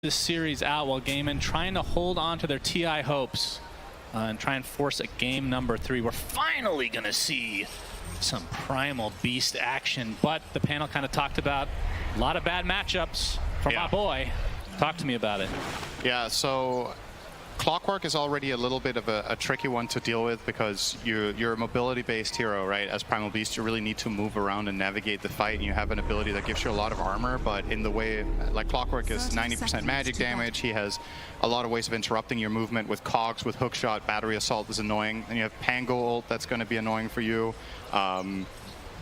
this series out while GAIMIN trying to hold on to their TI hopes and try and force a game number 3. We're finally going to see some primal beast action, but the panel kind of talked about a lot of bad matchups from my boy. Talk to me about it. Yeah, so Clockwork is already a little bit of a tricky one to deal with because you're a mobility-based hero, right? As Primal Beast, you really need to move around and navigate the fight, and you have an ability that gives you a lot of armor, but in the way, like Clockwork is 90% magic damage, he has a lot of ways of interrupting your movement with cogs, with hookshot, battery assault is annoying, and you have Pango ult that's going to be annoying for you.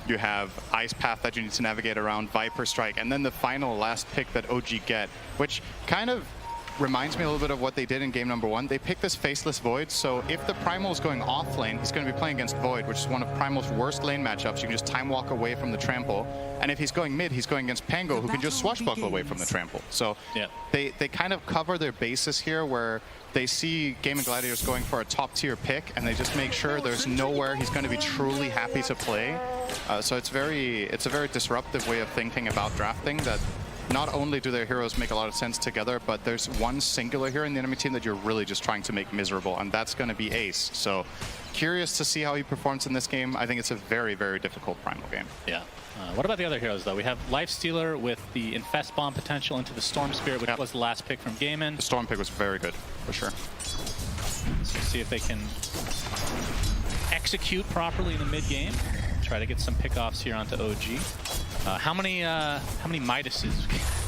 You have Ice Path that you need to navigate around, Viper Strike, and then the final last pick that OG get, which kind of reminds me a little bit of what they did in game number 1. They picked this Faceless Void, so if the Primal is going off lane, he's going to be playing against Void, which is one of Primal's worst lane matchups. You can just time walk away from the trample. And if he's going mid, he's going against Pango, who can just swashbuckle away from the trample. So they kind of cover their bases here where they see GAIMIN Gladiators going for a top tier pick, and they just make sure there's nowhere he's going to be truly happy to play. So it's a very disruptive way of thinking about drafting that not only do their heroes make a lot of sense together, but there's one singular hero in the enemy team that you're really just trying to make miserable, and that's going to be Ace. So curious to see how he performs in this game. I think it's a very, very difficult Primal game. Yeah. What about the other heroes, though? We have Lifestealer with the Infest Bomb potential into the Storm Spirit, which was the last pick from GAIMIN. The Storm pick was very good, for sure. So see if they can execute properly in the mid game. Try to get some pickoffs here onto OG. How many Midases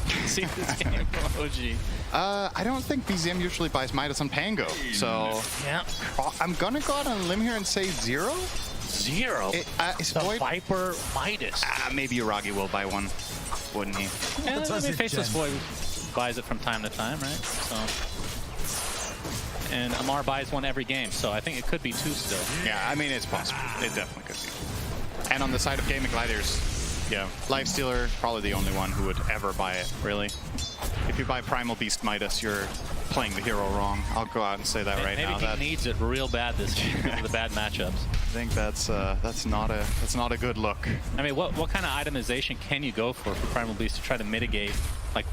can see this game from OG? I don't think BZM usually buys Midas on Pango, so I'm gonna go out on a limb here and say 0. 0? The Viper Midas. Maybe Yuragi will buy one, wouldn't he? Yeah, I mean, Faceless Void buys it from time to time, right? So, and Amar buys one every game, so I think it could be 2 still. Yeah, I mean, it's possible. It definitely could be. And on the side of GAIMIN Gladiators, yeah, Lifestealer, probably the only one who would ever buy it, really. If you buy Primal Beast Midas, you're playing the hero wrong. I'll go out and say that right now. Maybe he needs it real bad this game because of the bad matchups. I think that's not a good look. I mean, what kind of itemization can you go for Primal Beast to try to mitigate, like,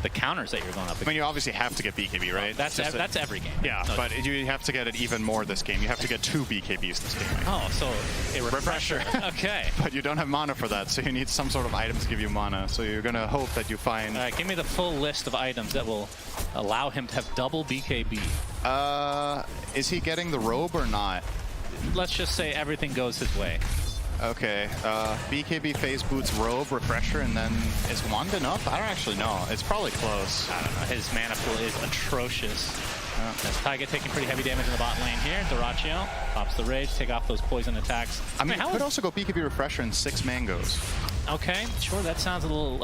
the counters that you're going up against? I mean, you obviously have to get BKB, right? That's every game. Yeah, no, but you have to get it even more this game. You have to get 2 BKBs this game. Oh, so a refresher. Okay. But you don't have mana for that, so you need some sort of item to give you mana. So you're going to hope that you find... All right, give me the full list of items that will allow him to have double BKB. Is he getting the robe or not? Let's just say everything goes his way. Okay, BKB phase boots, robe, refresher, and then is wand enough? I don't actually know. It's probably close. I don't know. His mana pool is atrocious. That's Taiga taking pretty heavy damage in the bot lane here. Dyrachyo pops the rage, take off those poison attacks. I mean, he could also go BKB refresher and 6 mangoes. Okay, sure, that sounds a little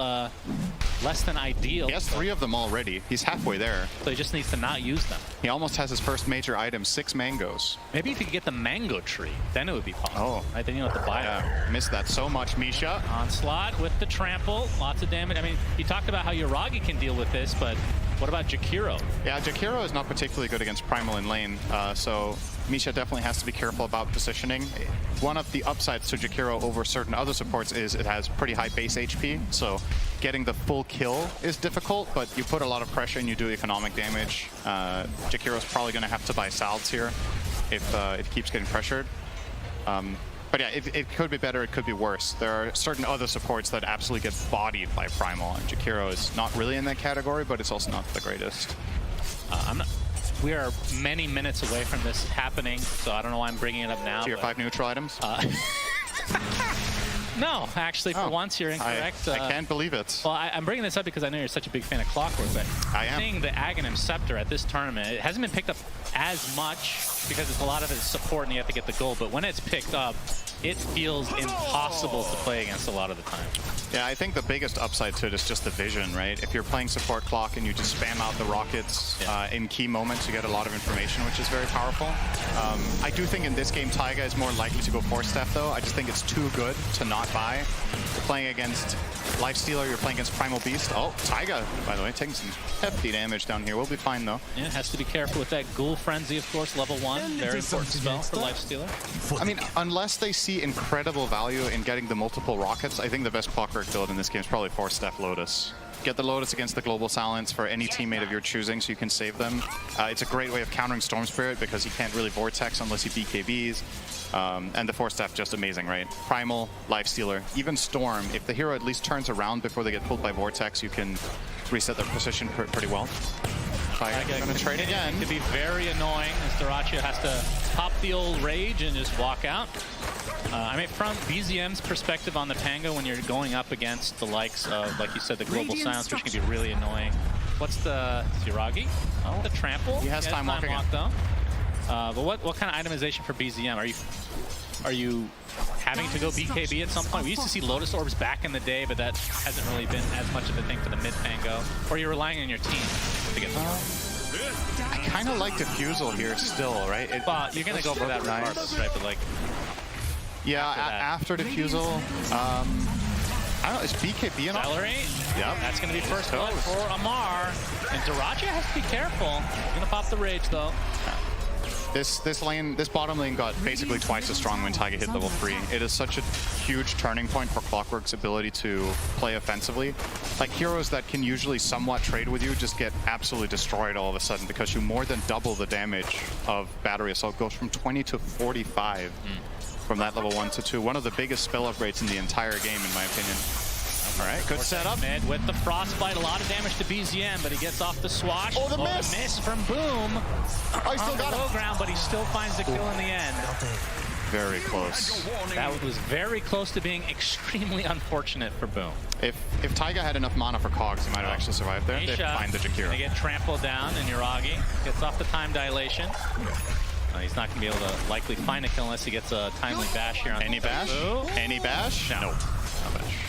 less than ideal. He has 3 of them already. He's halfway there. So he just needs to not use them. He almost has his first major item, 6 mangoes. Maybe if you could get the mango tree, then it would be possible. Oh. Right, then you don't have to buy it. Missed that so much, Misha. Onslaught with the trample, lots of damage. I mean, you talked about how Yuragi can deal with this, but what about Jakiro? Yeah, Jakiro is not particularly good against Primal in lane, so Misha definitely has to be careful about positioning. One of the upsides to Jakiro over certain other supports is it has pretty high base HP, so getting the full kill is difficult, but you put a lot of pressure and you do economic damage. Jakiro's probably going to have to buy salves here if it keeps getting pressured. But yeah, it could be better, it could be worse. There are certain other supports that absolutely get bodied by Primal, and Jakiro is not really in that category, but it's also not the greatest. We are many minutes away from this happening, so I don't know why I'm bringing it up now. Tier 5 neutral items? No, actually, for once, you're incorrect. I can't believe it. Well, I'm bringing this up because I know you're such a big fan of Clockwork, but seeing the Aghanim Scepter at this tournament, it hasn't been picked up as much because it's a lot of it's support and you have to get the gold, but when it's picked up, it feels impossible to play against a lot of the time. Yeah, I think the biggest upside to it is just the vision, right? If you're playing support Clock and you just spam out the rockets in key moments, you get a lot of information, which is very powerful. I do think in this game, Taiga is more likely to go Force Staff, though. I just think it's too good to not buy. You're playing against Lifestealer, you're playing against Primal Beast. Oh, Taiga, by the way, taking some hefty damage down here. We'll be fine, though. Yeah, has to be careful with that Ghoul Frenzy, of course, level 1. Very important spell for Lifestealer. I mean, unless they see incredible value in getting the multiple rockets, I think the best Clockwork build in this game is probably Force Staff Lotus. get the Lotus against the Global Silence for any teammate of your choosing so you can save them. It's a great way of countering Storm Spirit because he can't really Vortex unless he BKBs. And the Force Staff, just amazing, right? Primal, Lifestealer, even Storm. If the hero at least turns around before they get pulled by Vortex, you can reset their position pretty well. I'm going to trade again. It could be very annoying as Dyrachyo has to pop the old rage and just walk out. I mean, from BZM's perspective on the Pango, when you're going up against the likes of, like you said, the Global Silence, which can be really annoying. What's the yuragi? Oh, the trample. He has time walk again. Though. But what kind of itemization for BZM? Are you having to go BKB at some point? We used to see Lotus Orbs back in the day, but that hasn't really been as much of a thing for the mid Pango. Or you're relying on your team to get the I kind of like Diffusal here still, right? Well, you're going to go for that regardless, right? But like, yeah, after Diffusal, I don't know, is BKB enough? Accelerate? Yep. That's going to be first blood for Amar. And Dyrachyo has to be careful. He's going to pop the rage, though. This bottom lane got basically twice as strong when Taiga hit level 3. It is such a huge turning point for Clockwork's ability to play offensively. Like, heroes that can usually somewhat trade with you just get absolutely destroyed all of a sudden because you more than double the damage of Battery Assault. Goes from 20 to 45 from that level 1 to 2. One of the biggest spell upgrades in the entire game, in my opinion. All right, good setup. Mid with the Frostbite, a lot of damage to BZM, but he gets off the swash. Oh, the miss from Boom. Oh, he still got low ground, but he still finds the kill in the end. Very close. That was very close to being extremely unfortunate for Boom. If Taiga had enough mana for Cogs, he might have actually survived there. They find the Jakiro. They get trampled down, and yuragi gets off the time dilation. He's not going to be able to likely find a kill unless he gets a timely bash here on Any bash? Any bash? No. No bash.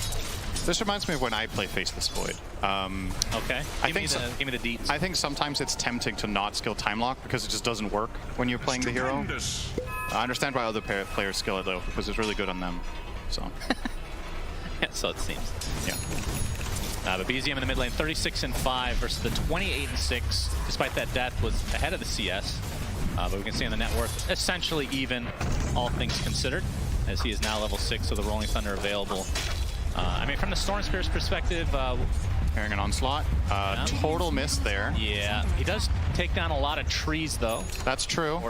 This reminds me of when I play Faceless Void. Okay. Give me the deets. I think sometimes it's tempting to not skill time lock because it just doesn't work when you're playing the hero. I understand why other players skill it though, because it's really good on them. So. Yeah, so it seems. Yeah. But BZM in the mid lane, 36-5 versus the 28-6. Despite that death, was ahead of the CS. But we can see on the net worth essentially even, all things considered, as he is now level 6, so the Rolling Thunder available. I mean, from the Storm Spirit's perspective, Hearing an onslaught. Total miss there. Yeah, he does take down a lot of trees, though. That's true.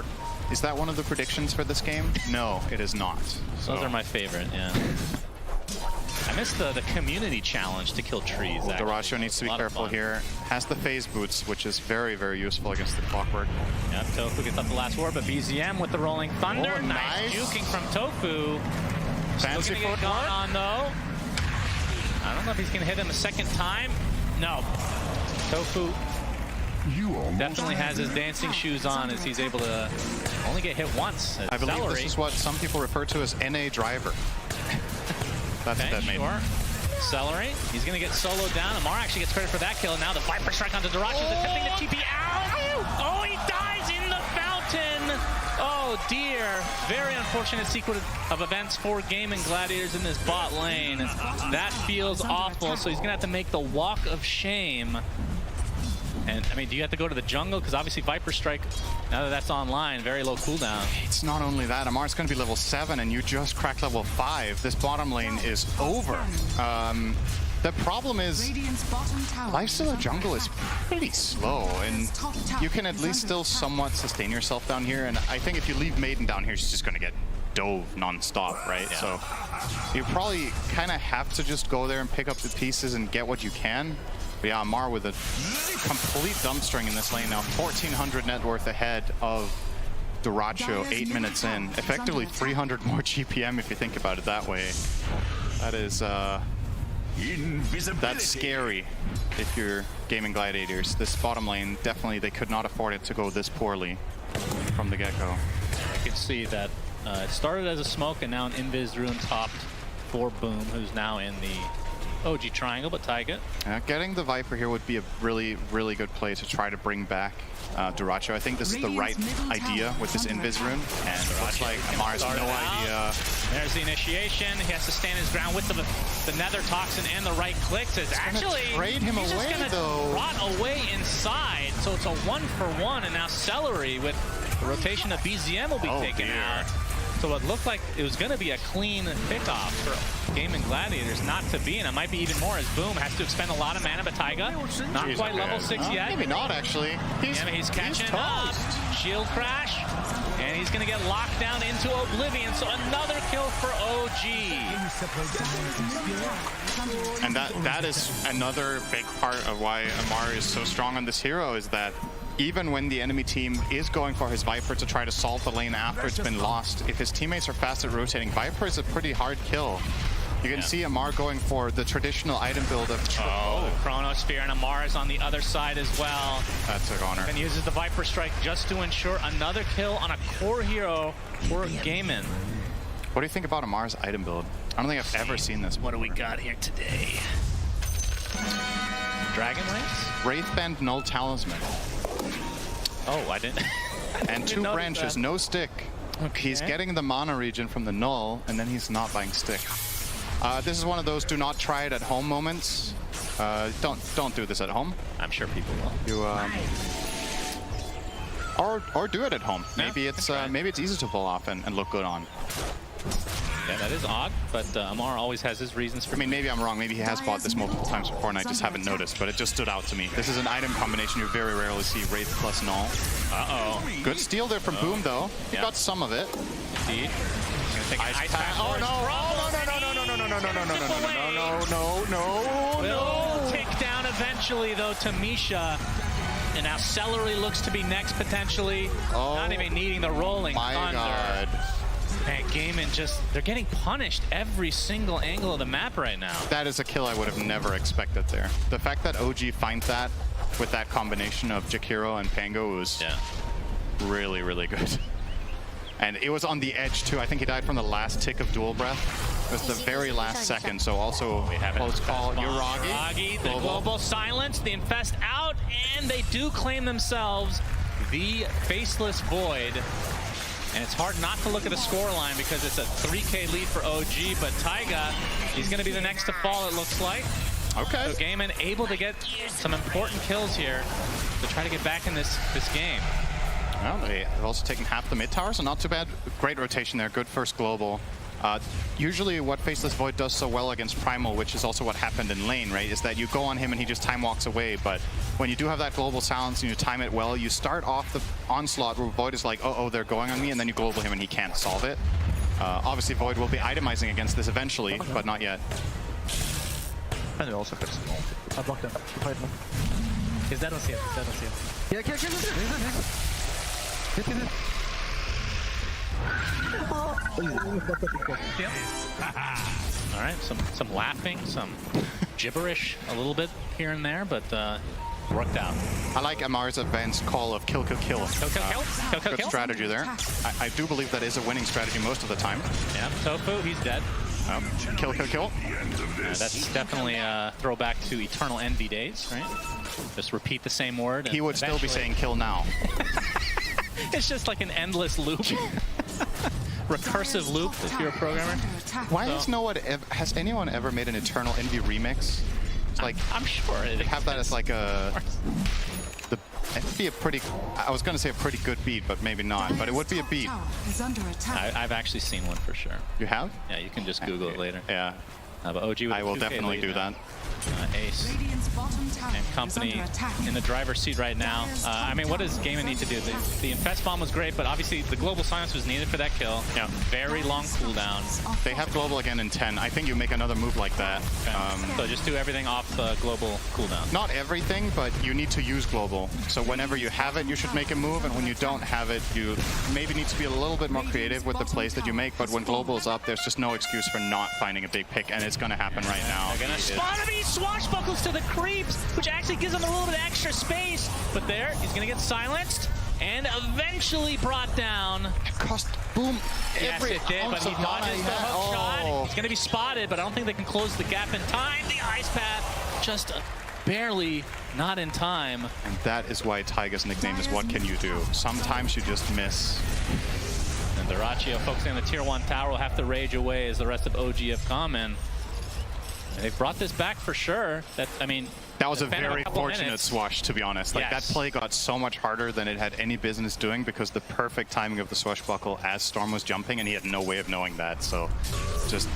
Is that one of the predictions for this game? No, it is not. So. Those are my favorite, yeah. I missed the community challenge to kill trees. Dyrachyo needs to be careful here. Has the phase boots, which is very, very useful against the Clockwork. Yeah, Tofu gets up the last ward, but BZM with the Rolling Thunder. Oh, nice juking from Tofu. Fancy footwork on, though. I don't know if he's going to hit him a second time. No. Tofu definitely has his dancing shoes on as he's able to only get hit once. I believe this is what some people refer to as NA driver. That's what that made. Accelerate. He's going to get soloed down. Amar actually gets credit for that kill. And now the Viper Strike onto Dyrachyo, attempting to TP out. Oh, he dies in the fountain. Oh, dear. Very unfortunate sequence of events for GAIMIN GLADIATORS in this bot lane. That feels awful. So he's going to have to make the walk of shame. And, I mean, do you have to go to the jungle? Because obviously Viper Strike, now that that's online, very low cooldown. It's not only that. Amar's going to be level 7, and you just cracked level 5. This bottom lane is over. The problem is, Lifestealer jungle is pretty slow, and you can at least still somewhat sustain yourself down here. And I think if you leave Maiden down here, she's just going to get dove non-stop, right? Yeah. So you probably kind of have to just go there and pick up the pieces and get what you can. But yeah, Amar with a complete dumpstring in this lane now. 1,400 net worth ahead of Dyrachyo 8 minutes in. Effectively 300 more GPM if you think about it that way. That is, that's scary if you're GAIMIN GLADIATORS. This bottom lane, definitely they could not afford it to go this poorly from the get-go. I can see that it started as a smoke and now an Invis rune topped for Boom, who's now in the OG triangle, but Taiga. Getting the Viper here would be a really, really good play to try to bring back Dyrachyo. I think this is the right idea with this Invis rune, and it looks like Amar has no idea. There's the initiation. He has to stand his ground with the Nether Toxin and the right clicks. It's actually trade him he's away, just though. Rot away inside, so it's a 1-for-1, and now Celery with the rotation of BZM will be taken out. So it looked like it was going to be a clean pickoff for GAIMIN Gladiators not to be, and it might be even more as Boom has to expend a lot of mana, but Taiga not quite level 6 yet. Maybe not, actually. He's catching up. Shield crash, and he's going to get locked down into Oblivion, so another kill for OG. And that is another big part of why Amar is so strong on this hero, is that even when the enemy team is going for his Viper to try to solve the lane after it's been lost, if his teammates are fast at rotating, Viper is a pretty hard kill. You can see Amar going for the traditional item build of Chronosphere, and Amar is on the other side as well. That's a goner. And uses the Viper Strike just to ensure another kill on a core hero for GAIMIN. What do you think about Amar's item build? I don't think I've ever seen this. What do we got here today? Dragon Lance? Wraithband, Null Talisman. Oh, I didn't. And 2 branches, no stick. Okay. He's getting the mana regen from the Null, and then he's not buying stick. This is one of those do not try it at home moments. Don't do this at home. I'm sure people will. You or do it at home. Maybe it's easy to pull off and look good on. Yeah, that is odd, but Amar always has his reasons for. I mean, maybe I'm wrong. Maybe he has bought this multiple times before, and I just haven't noticed. But it just stood out to me. This is an item combination you very rarely see. Wraith plus Null. Uh-oh. Good steal there from Boom, though. He got some of it. Indeed. Ice path. Oh no! Will take down eventually, though, to Misha. And now Celery looks to be next, potentially. Not even needing the rolling thunder. God. Man, GAIMIN they're getting punished every single angle of the map right now. That is a kill I would have never expected there. The fact that OG finds that with that combination of Jakiro and Pango was really, really good. And it was on the edge, too. I think he died from the last tick of Dual Breath. It was the very last second, so also close call. Yuragi. The global silence, the Infest out, and they do claim themselves the Faceless Void. And it's hard not to look at the scoreline because it's a 3K lead for OG, but Taiga, he's going to be the next to fall, it looks like. Okay. So GAIMIN able to get some important kills here to try to get back in this game. Well, they've also taken half the mid tower, so not too bad. Great rotation there, good first global. Usually what Faceless Void does so well against Primal, which is also what happened in lane, right, is that you go on him and he just time walks away. But when you do have that global silence and you time it well, you start off the onslaught where Void is like, oh, they're going on me, and then you global him and he can't solve it. Obviously Void will be itemizing against this eventually, but not yet. And also first. I blocked him. Fight him. He's dead on CM. He's dead on CM. Yeah, kill. All right, some laughing, some gibberish a little bit here and there, but worked out. I like Amar's advanced call of kill. Kill. Good strategy there. I do believe that is a winning strategy most of the time. Yeah, Tofu, he's dead. Kill. That's definitely a throwback to Eternal Envy days, right? Just repeat the same word. He would still be saying kill now. It's just like an endless loop. Recursive loop if you're a programmer. Why has anyone ever made an Eternal Envy remix? It's like I'm sure it have that as like it'd be a pretty, I was going to say a pretty good beat, but maybe not. But it would be a beat. I've actually seen one for sure. You have? Yeah, you can just Google it later. Yeah. But OG with I will definitely do that. Ace and company in the driver's seat right now. I mean, what does GAIMIN need to do? The Infest Bomb was great, but obviously the global silence was needed for that kill. Yeah. Very long cooldown. They have global again in 10. I think you make another move like that. Okay. So just do everything off the global cooldown. Not everything, but you need to use global. So whenever you have it, you should make a move, and when you don't have it, you maybe need to be a little bit more creative with the plays that you make, but when global is up, there's just no excuse for not finding a big pick, and it's going to happen right now. They're going to spawn him. He swashbuckles to the creeps, which actually gives him a little bit of extra space. But there, he's going to get silenced and eventually brought down. It cost Boom every it did, but he dodges the hook shot. He's going to be spotted, but I don't think they can close the gap in time. The ice path just barely not in time. And that is why Taiga's nickname is What Can You Do? Sometimes you just miss. And Dyrachio focusing on the tier 1 tower will have to rage away as the rest of OG have come in. And they've brought this back for sure. I mean, That was a Span of very couple fortunate minutes. swash, to be honest. Like, Yes. that play got so much harder than it had any business doing because the perfect timing of the swashbuckle as Storm was jumping, and he had no way of knowing that. So, just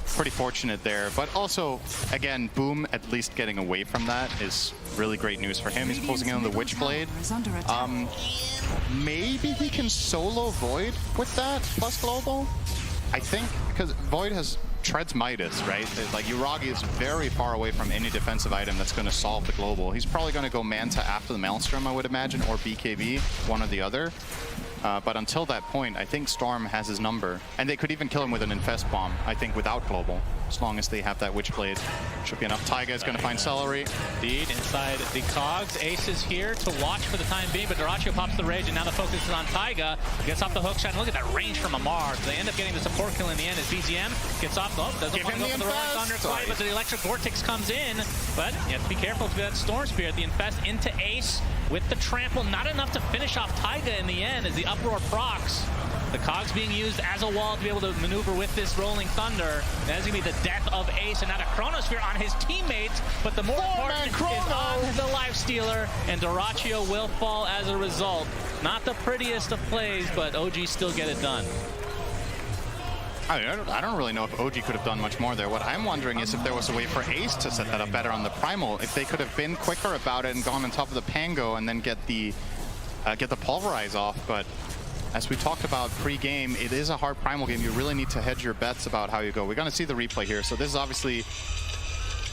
pretty fortunate there. But also, again, Boom at least getting away from that is really great news for him. He's closing in on the Witchblade. Maybe he can solo Void with that plus global? I think, because Void treads Midas, right? Like, Yuragi is very far away from any defensive item that's going to solve the global. He's probably going to go Manta after the Maelstrom, I would imagine, or BKB, one or the other. But until that point, I think Storm has his number. And they could even kill him with an Infest Bomb, I think, without global, as long as they have that Witchblade. Should be enough. Taiga is going to find Celery. Indeed, inside the cogs. Ace is here to watch for the time being, but Dyrachyo pops the Rage, and now the focus is on Taiga. Gets off the hook shot. Look at that range from Amar. They end up getting the support kill in the end as BZM gets off. Oh, doesn't want to go for the Rolling Thunder quite, but the Electric Vortex comes in. But you have to be careful with that Storm Spirit. The Infest into Ace with the trample. Not enough to finish off Taiga in the end as the Uproar procs. The cogs being used as a wall to be able to maneuver with this Rolling Thunder. That is going to be the death of Ace, and not a Chronosphere on his teammates, but the more important is on the Lifestealer, and Dyrachyo will fall as a result. Not the prettiest of plays, but OG still get it done. I don't really know if OG could have done much more there. What I'm wondering is if there was a way for Ace to set that up better on the Primal. If they could have been quicker about it and gone on top of the Pango and then get the Pulverize off, but as we talked about pre-game, it is a hard Primal game. You really need to hedge your bets about how you go. We're going to see the replay here. So this is obviously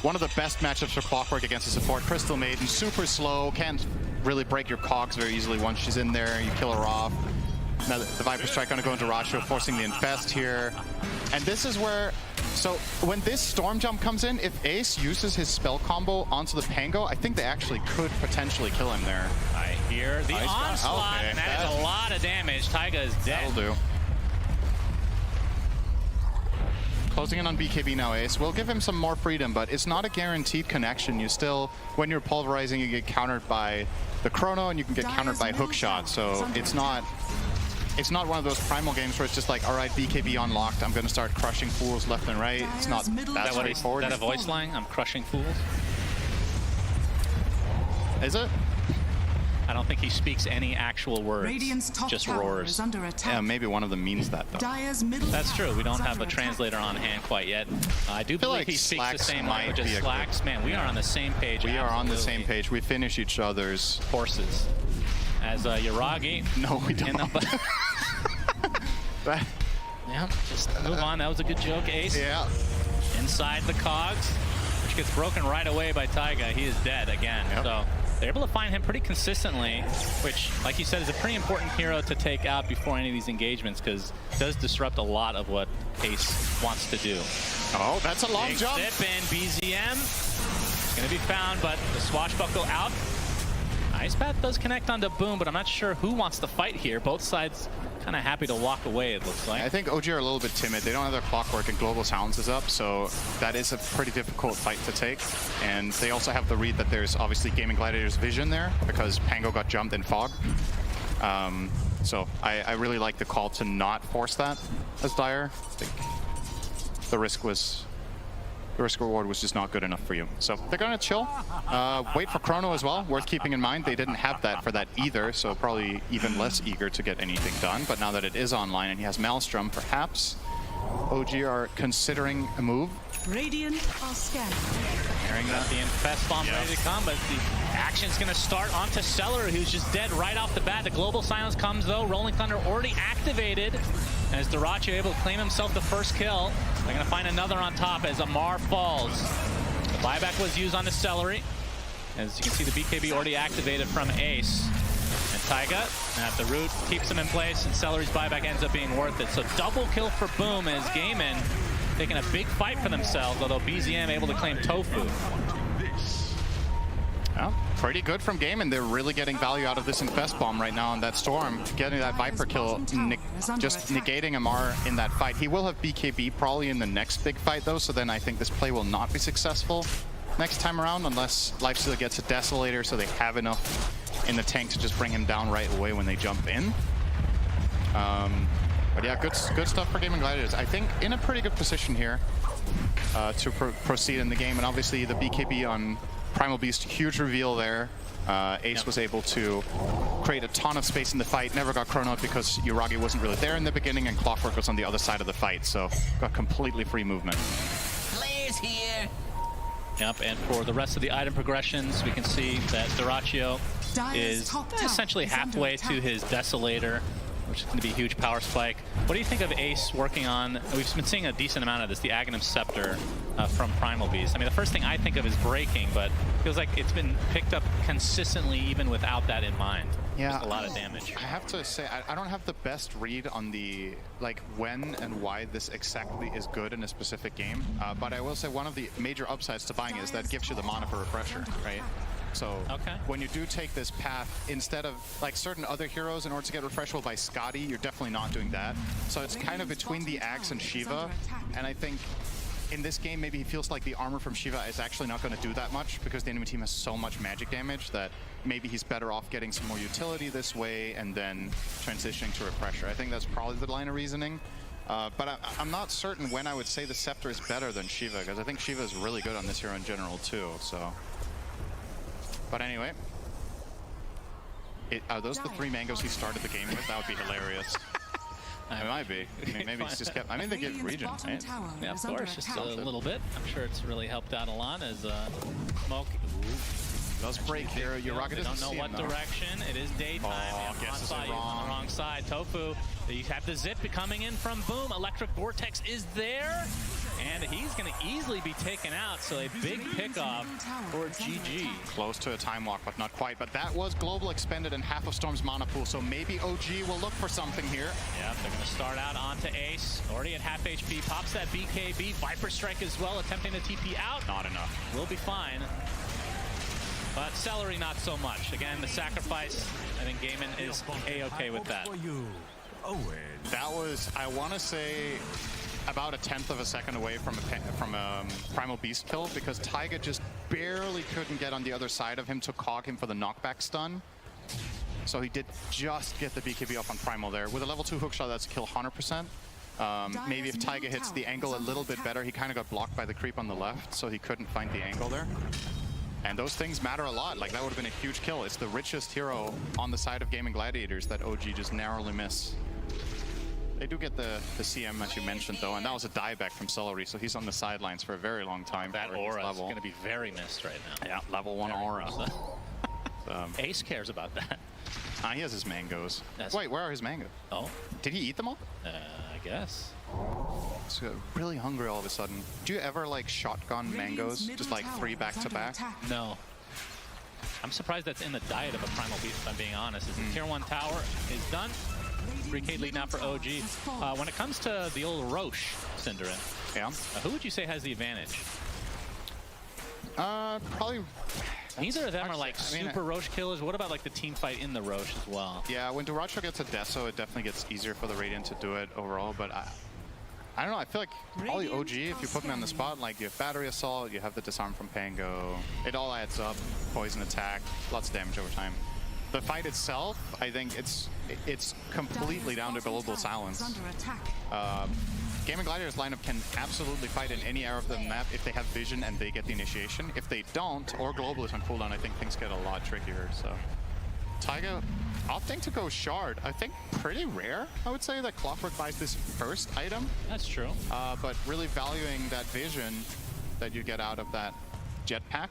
one of the best matchups for Clockwork against a support. Crystal Maiden, super slow, can't really break your cogs very easily once she's in there. You kill her off. Now the Viper Strike going to go into Dyrachyo, forcing the Infest here. And this is where, so when this Storm Jump comes in, if Ace uses his spell combo onto the Pango, I think they actually could potentially kill him there. I hear the onslaught, okay, and that is a lot of damage. Taiga is dead. That'll do. Closing in on BKB now, Ace. We'll give him some more freedom, but it's not a guaranteed connection. You still, when you're pulverizing, you get countered by the Chrono, and you can get countered by hookshot. So it's not one of those Primal games where it's just like, all right, BKB unlocked, I'm going to start crushing fools left and right. It's not that straightforward. Is that a voice line? I'm crushing fools? Is it? I don't think he speaks any actual words, just roars. Yeah, maybe one of them means that, though. That's true. We don't have a translator on hand quite yet. I do believe like he speaks Slacks the same might language as be a Slacks. Man, we are on the same page. We are on the same absolutely. page. We finish each other's Horses. As Yuragi. No, we don't. Yeah, just move on. That was a good joke, Ace. Yeah. Inside the cogs, which gets broken right away by Taiga. He is dead again. Yep. So they're able to find him pretty consistently, which, like you said, is a pretty important hero to take out before any of these engagements, because it does disrupt a lot of what Ace wants to do. Oh, that's a long Big jump. Zip in, BZM. Going to be found, but the swashbuckle out. Ice Path does connect onto Boom, but I'm not sure who wants to fight here. Both sides kind of happy to walk away, it looks like. I think OG are a little bit timid. They don't have their Clockwork, and Global Sounds is up, so that is a pretty difficult fight to take. And they also have the read that there's obviously Gaming Gladiator's vision there, because Pango got jumped in Fog. So I really like the call to not force that as Dire. I think the risk-reward was just not good enough for you. So they're going to chill. Wait for Chrono as well. Worth keeping in mind. They didn't have that for that either, so probably even less eager to get anything done. But now that it is online and he has Maelstrom, perhaps OG are considering a move. Radiant are scanning. Hearing out the Infest Bomb ready to come, but the action's going to start onto Celery, who's just dead right off the bat. The Global Silence comes, though. Rolling Thunder already activated as Dyrachyo able to claim himself the first kill. They're going to find another on top as Amar falls. The buyback was used on the Celery. As you can see, the BKB already activated from Ace. And Taiga at the root keeps him in place, and Celery's buyback ends up being worth it. So double kill for Boom as GAIMIN taking a big fight for themselves, although BZM able to claim Tofu. Well, pretty good from GAIMIN. They're really getting value out of this Infest Bomb right now on that Storm. Getting that Viper kill, just negating Amar in that fight. He will have BKB probably in the next big fight, though, so then I think this play will not be successful next time around, unless Lifestealer gets a Desolator so they have enough in the tank to just bring him down right away when they jump in. But yeah, good stuff for Gaming Gladiators. I think in a pretty good position here to proceed in the game, and obviously the BKB on Primal Beast, huge reveal there. Ace was able to create a ton of space in the fight, never got chronoed because Yuragi wasn't really there in the beginning and Clockwork was on the other side of the fight, so got completely free movement. Players here. Yep, and for the rest of the item progressions, we can see that Dyrachyo Dire's is top tower essentially is under halfway attack. to his Desolator, which is going to be a huge power spike. What do you think of Ace working on, we've been seeing a decent amount of this, the Aghanim Scepter from Primal Beast. I mean, the first thing I think of is breaking, but it feels like it's been picked up consistently even without that in mind. Yeah, Just a lot of damage. I have to say, I don't have the best read on the, like, when and why this exactly is good in a specific game, but I will say one of the major upsides to buying is that it gives you the mana for Refresher, right? So when you do take this path, instead of like certain other heroes, in order to get Refreshable by Scotty, you're definitely not doing that. So it's kind of between the Axe and Shiva, and I think in this game maybe he feels like the armor from Shiva is actually not going to do that much because the enemy team has so much magic damage that maybe he's better off getting some more utility this way and then transitioning to Refresher. I think that's probably the line of reasoning. But I'm not certain when I would say the Scepter is better than Shiva, because I think Shiva is really good on this hero in general too, so... But anyway, are those the 3 mangoes he started the game with? That would be hilarious. It might be. I mean, maybe he's just kept... I mean, they give region, right? Yeah, of course, just a little bit. I'm sure it's really helped out a lot as Smoke... Does break here. Yuragi doesn't don't know what direction. It is daytime. Oh, guess this is on the wrong. wrong side. Tofu, you have the zip coming in from Boom. Electric Vortex is there. And he's going to easily be taken out, so a big pickoff for GG. Close to a time walk, but not quite. But that was global expended in half of Storm's mana pool, so maybe OG will look for something here. Yep, they're going to start out onto Ace. Already at half HP, pops that BKB. Viper Strike as well, attempting to TP out. Not enough. Will be fine. But Celery, not so much. Again, the sacrifice, I think GAIMIN is A-okay with that. That was, I want to say, about 1/10 of a second away from a Primal Beast kill, because Taiga just barely couldn't get on the other side of him to cog him for the knockback stun. So he did just get the BKB off on Primal there. With a level 2 hookshot, that's a kill 100%. Maybe if Taiga hits the angle a little bit better, he kind of got blocked by the creep on the left, so he couldn't find the angle there. And those things matter a lot. Like, that would have been a huge kill. It's the richest hero on the side of Gaming Gladiators that OG just narrowly miss. They do get the CM, as you mentioned, though, and that was a dieback from Celery, so he's on the sidelines for a very long time. That aura is going to be very missed right now. Yeah, level 1 aura. Ace cares about that. He has his mangoes. That's... Wait, where are his mangoes? Oh. Did he eat them all? I guess. He's really hungry all of a sudden. Do you ever, like, shotgun mangoes? Just, like, 3 back-to-back? No. I'm surprised that's in the diet of a Primal Beast, if I'm being honest. The Tier 1 tower is done. 3k lead now for OG. When it comes to the old Roche, Cinderin, who would you say has the advantage? Probably... Neither of them are like super Roche killers. What about like the team fight in the Roche as well? Yeah, when Dyrachyo gets a Deso, it definitely gets easier for the Radiant to do it overall, but I don't know, I feel like probably OG, if you put me on the spot, like you have Battery Assault, you have the Disarm from Pango, it all adds up, Poison Attack, lots of damage over time. The fight itself, I think it's completely down to Global Silence. Gaming Gladiators lineup can absolutely fight in any area of the map if they have vision and they get the initiation. If they don't, or Global is on cooldown, I think things get a lot trickier. So Taiga opting to go Shard, I think pretty rare, I would say, that Clockwork buys this first item. That's true. But really valuing that vision that you get out of that jetpack.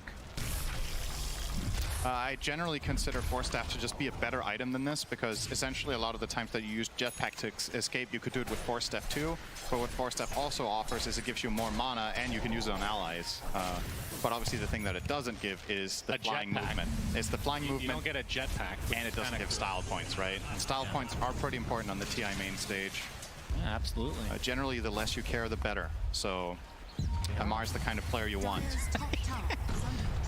I generally consider Force Staff to just be a better item than this, because essentially a lot of the times that you use Jetpack to escape, you could do it with Force Staff too. But what Force Staff also offers is it gives you more mana and you can use it on allies. But obviously the thing that it doesn't give is the flying movement. It's the flying movement. You don't get a Jetpack. And it doesn't give style points, right? And style points are pretty important on the TI main stage. Yeah, absolutely. Generally, the less you care, the better. So Amar's the kind of player you want.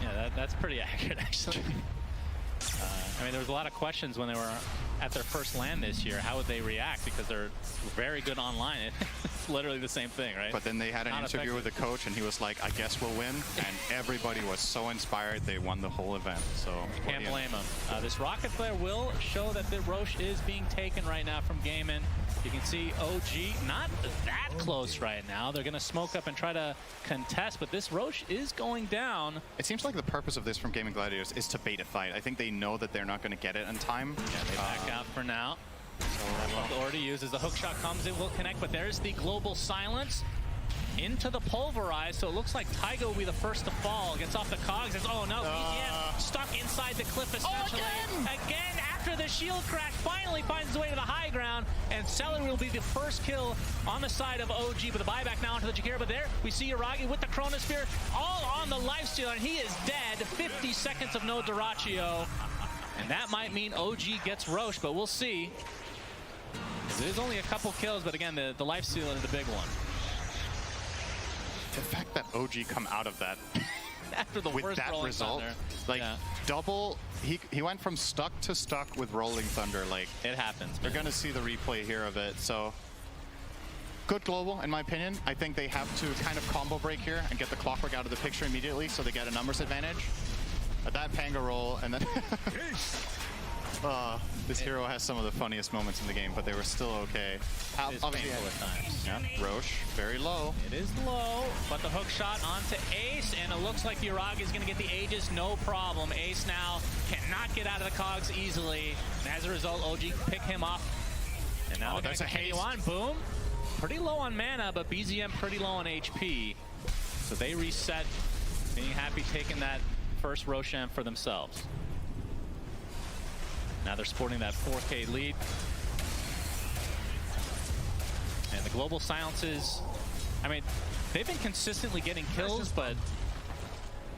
Yeah, that's pretty accurate, actually. I mean, there was a lot of questions when they were at their first LAN this year. How would they react? Because they're very good online. It's literally the same thing, right? But then they had an interview with the coach, and he was like, I guess we'll win. And everybody was so inspired, they won the whole event. So can't blame them. This Rocket Flare will show that the Roche is being taken right now from GAIMIN. You can see OG not that close right now. They're going to smoke up and try to contest, but this Roche is going down. It seems like the purpose of this from Gaming Gladiators is to bait a fight. I think they know that they're not going to get it in time. Yeah, they back out for now. So what already uses the hook shot comes in, will connect, but there's the global silence into the pulverize. So it looks like Taiga will be the first to fall. Gets off the cogs. Oh no, BGM stuck inside the cliff essentially. Again, after the shield crash, finally finds his way to the high ground, and Celery will be the first kill on the side of OG, but the buyback now onto the Jakira. But there we see Yuragi with the Chronosphere, all on the lifesteal, and he is dead. 50 seconds of no Duraccio, and that might mean OG gets Roche, but we'll see. It is only a couple kills, but again, the lifesteal is the big one. The fact that OG come out of that after the with worst that result, thunder. like double, he went from stuck to stuck with Rolling Thunder. Like it happens. They're gonna see the replay here of it. So good global, in my opinion. I think they have to kind of combo break here and get the Clockwork out of the picture immediately, so they get a numbers advantage. But that Panga roll and then. This hero has some of the funniest moments in the game, but they were still okay. It's painful at times. Yeah, Roche, very low. It is low, but the hook shot onto Ace, and it looks like Yuragi is going to get the Aegis, no problem. Ace now cannot get out of the cogs easily, and as a result, OG pick him up. And now they're going to continue on. Boom. Pretty low on mana, but BZM pretty low on HP. So they reset, being happy taking that first Roshan for themselves. Now they're sporting that 4K lead. And the global silences, I mean, they've been consistently getting kills, but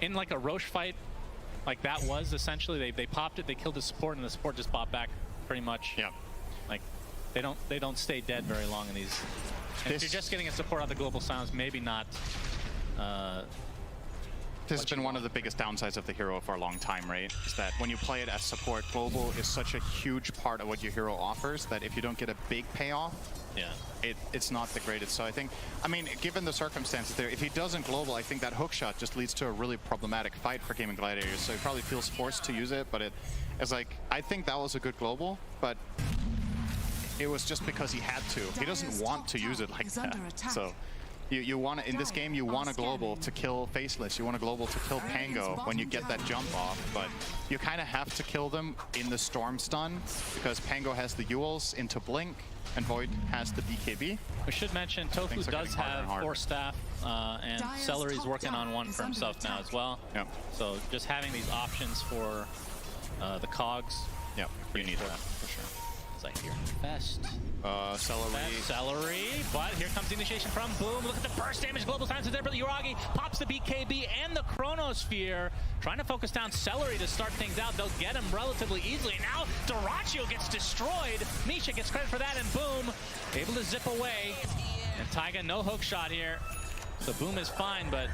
in like a Roche fight, like that was essentially, they popped it, they killed the support, and the support just bought back pretty much. Yeah. Like, they don't stay dead very long in these. And if you're just getting a support out of the global silence, maybe not. This has been one of the biggest downsides of the hero for a long time, right? Is that when you play it as support, global is such a huge part of what your hero offers that if you don't get a big payoff, yeah, it's not the greatest. So I mean, given the circumstances there, if he doesn't global, I think that hook shot just leads to a really problematic fight for Gaming Gladiators. So he probably feels forced to use it, but it's like, I think that was a good global, but it was just because he had to. He doesn't want to use it like that. So. You want to, in this game, you want a global to kill Faceless. You want a global to kill Pango when you get that jump off. But you kind of have to kill them in the Storm Stun because Pango has the Yules into Blink and Void has the BKB. We should mention Tofu does have 4 staff and Celery's working on 1 for himself now as well. Yep. So just having these options for the cogs. Yep, you need that for sure. I hear Fest. Celery, but here comes the initiation from Boom. Look at the burst damage. Global Silence is there, but Yuragi pops the BKB and the Chronosphere. Trying to focus down Celery to start things out. They'll get him relatively easily. Now Duraccio gets destroyed. Misha gets credit for that, and Boom able to zip away. And Taiga, no hook shot here. So Boom is fine, but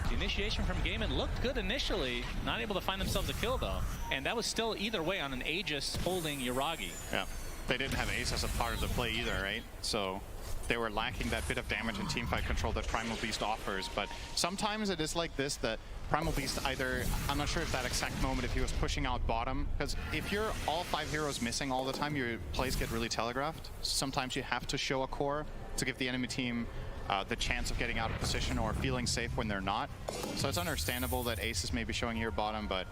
the initiation from GAIMIN looked good initially. Not able to find themselves a kill, though. And that was still either way on an Aegis holding Yuragi. Yeah. They didn't have Ace as a part of the play either, right? So they were lacking that bit of damage and teamfight control that Primal Beast offers. But sometimes it is like this, that Primal Beast either, I'm not sure if that exact moment, if he was pushing out bottom, because if you're all 5 heroes missing all the time, your plays get really telegraphed. Sometimes you have to show a core to give the enemy team the chance of getting out of position or feeling safe when they're not. So it's understandable that Ace is maybe showing here bottom, but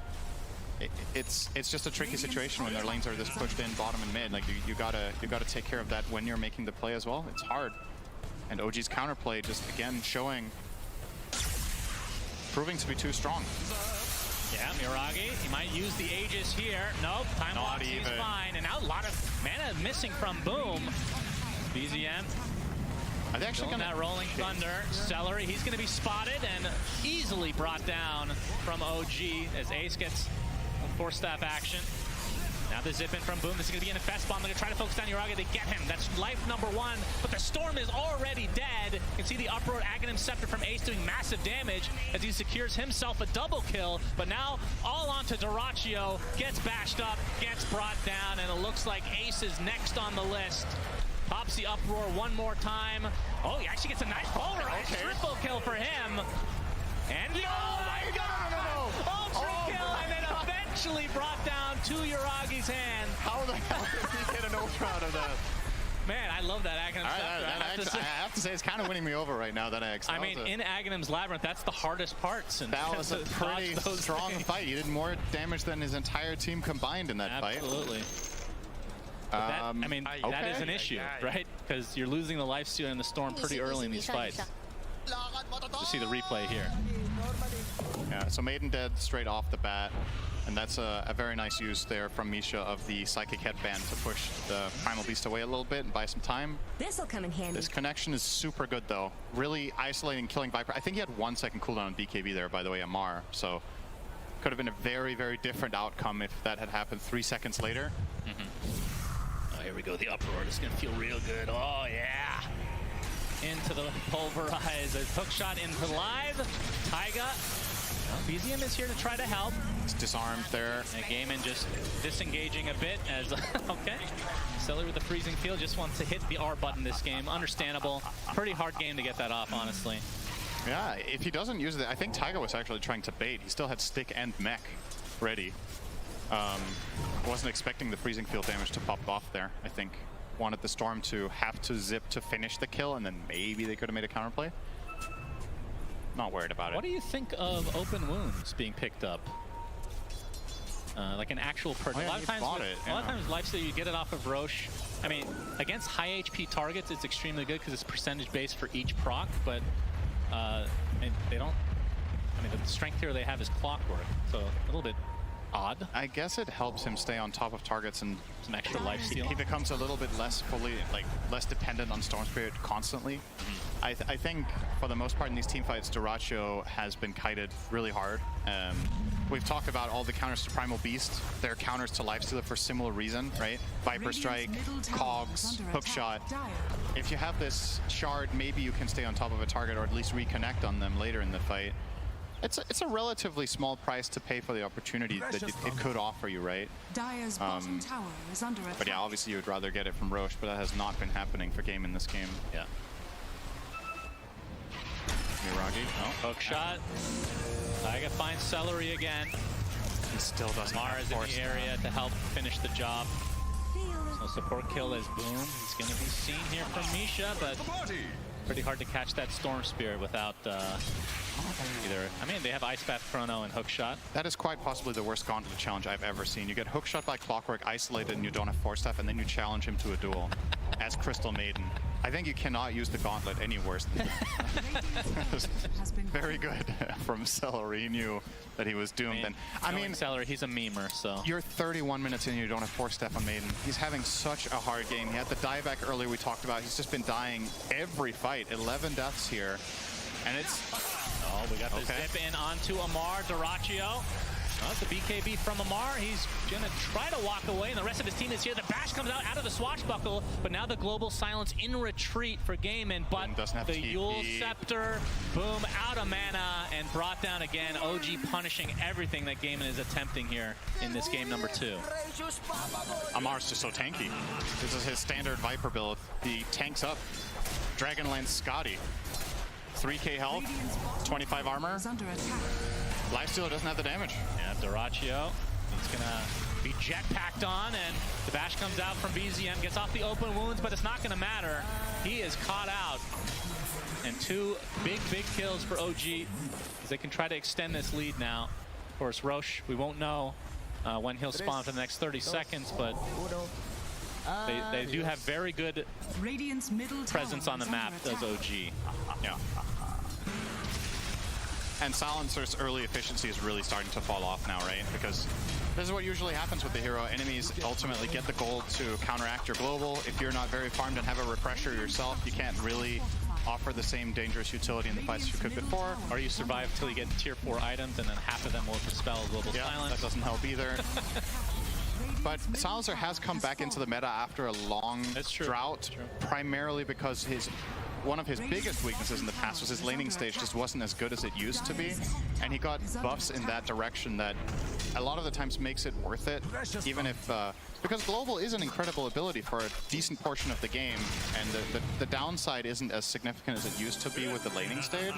it's just a tricky situation when their lanes are this pushed in bottom and mid. Like you gotta take care of that when you're making the play as well. It's hard. And OG's counterplay just again proving to be too strong. Yeah, Yuragi, he might use the Aegis here. Nope, time loss, he's fine. And now a lot of mana missing from Boom. BZM. Are they actually that Rolling Thunder? Celery, he's going to be spotted and easily brought down from OG as Ace gets 4-staff action. Now the zip in from Boom. This is going to be an Infest Bomb. They're going to try to focus down Yuragi. They get him. That's life number 1. But the Storm is already dead. You can see the Uproar Aghanim Scepter from Ace doing massive damage as he secures himself a double kill. But now all onto Duraccio. Gets bashed up, gets brought down, and it looks like Ace is next on the list. Pops the Uproar one more time. Oh, he actually gets a nice polarized triple kill for him. And oh my god! Ultra kill, and then eventually brought down to Yuragi's hand. How the hell did he get an ultra out of that? Man, I love that Aghanim Scepter. I have to say, it's kind of winning me over right now, that X. I mean, in Aghanim's Labyrinth, that's the hardest parts. And that was a pretty strong fight. He did more damage than his entire team combined in that fight. Absolutely. That, I mean, that is an issue, right? Because you're losing the lifesteal and the storm pretty early in these fights. You see the replay here. Yeah, so Maiden dead straight off the bat. And that's a very nice use there from Misha of the Psychic Headband to push the Primal Beast away a little bit and buy some time. This'll come in handy. This connection is super good, though. Really isolating, killing Viper. I think he had 1 second cooldown on BKB there, by the way, Amar. So could have been a very, very different outcome if that had happened 3 seconds later. Oh, here we go. The uproar is going to feel real good. Oh, yeah. Into the pulverize. A hook shot into live. Taiga. BZM is here to try to help. It's disarmed there. And GAIMIN just disengaging a bit as, okay. Celery with the freezing field just wants to hit the R button this game. Understandable. Pretty hard game to get that off, honestly. Yeah, if he doesn't use it, I think Taiga was actually trying to bait. He still had stick and mech ready. Wasn't expecting the freezing field damage to pop off there, I think. Wanted the Storm to have to zip to finish the kill, and then maybe they could have made a counterplay. Not worried about it. What do you think of open wounds being picked up? Like an actual person. Oh, yeah, a lot of times, a lot of times lifesteal you get it off of Roche. I mean, against high HP targets, it's extremely good because it's percentage based for each proc. But I mean, they don't. I mean, the strength here they have is clockwork, so a little bit odd. I guess it helps him stay on top of targets and Some extra lifesteal. He becomes a little bit less less dependent on Storm Spirit constantly. I think for the most part in these team fights, Dyrachyo has been kited really hard. We've talked about all the counters to Primal Beast. They're counters to Lifestealer for similar reason, right? Viper Strike, Cogs, Hookshot. If you have this shard, maybe you can stay on top of a target or at least reconnect on them later in the fight. It's a relatively small price to pay for the opportunity that it could offer you, right? Dire's bottom tower is under attack. But yeah, obviously you would rather get it from Roche, but that has not been happening for Game in this game. Yeah. Yuragi, Hook shot. Taiga finds Celery again. he still doesn't Mar have is in force. the area to help finish the job. So support kill as Boom. He's going to be seen here from Misha, but pretty hard to catch that Storm Spirit without either. I mean, they have Ice Path Chrono and Hookshot. That is quite possibly the worst Gauntlet challenge I've ever seen. You get Hookshot by Clockwork, isolated, and you don't have Force Staff, and then you challenge him to a duel as Crystal Maiden. I think you cannot use the Gauntlet any worse than that. Very good from Celery. He knew that he was doomed. And I mean, Celery, he's a memer, so. You're 31 minutes in and you don't have Force Staff on Maiden. He's having such a hard game. He had the dieback earlier we talked about. He's just been dying every fight. 11 deaths here. And it's... Oh, we got the zip in onto Amar. Dyrachyo. Well, the BKB from Amar. He's going to try to walk away, and the rest of his team is here. The bash comes out of the swashbuckle, but now the global silence in retreat for GAIMIN. But the Yule Scepter, Boom, out of mana, and brought down again. OG punishing everything that GAIMIN is attempting here in this game number 2. Amar's just so tanky. This is his standard Viper build. He tanks up. Dragonlance Scotty. 3k health, 25 armor. Lifestealer doesn't have the damage. Yeah, Dyrachyo, he's gonna be jetpacked on, and the bash comes out from BZM, gets off the open wounds, but it's not gonna matter. He is caught out. And 2 big kills for OG, as they can try to extend this lead now. Of course, Roche, we won't know when he'll spawn for the next 30 seconds, but they do have very good presence on the map, does OG. Yeah. And Silencer's early efficiency is really starting to fall off now, right? Because this is what usually happens with the hero. Enemies ultimately get the gold to counteract your global. If you're not very farmed and have a refresher yourself, you can't really offer the same dangerous utility in the fights you could before. Or you survive until you get tier 4 items, and then half of them will dispel global silence. That doesn't help either. But Silencer has come back into the meta after a long drought, primarily because one of his biggest weaknesses in the past was his laning stage just wasn't as good as it used to be, and he got buffs in that direction that a lot of the times makes it worth it, even if because global is an incredible ability for a decent portion of the game, and the downside isn't as significant as it used to be with the laning stage.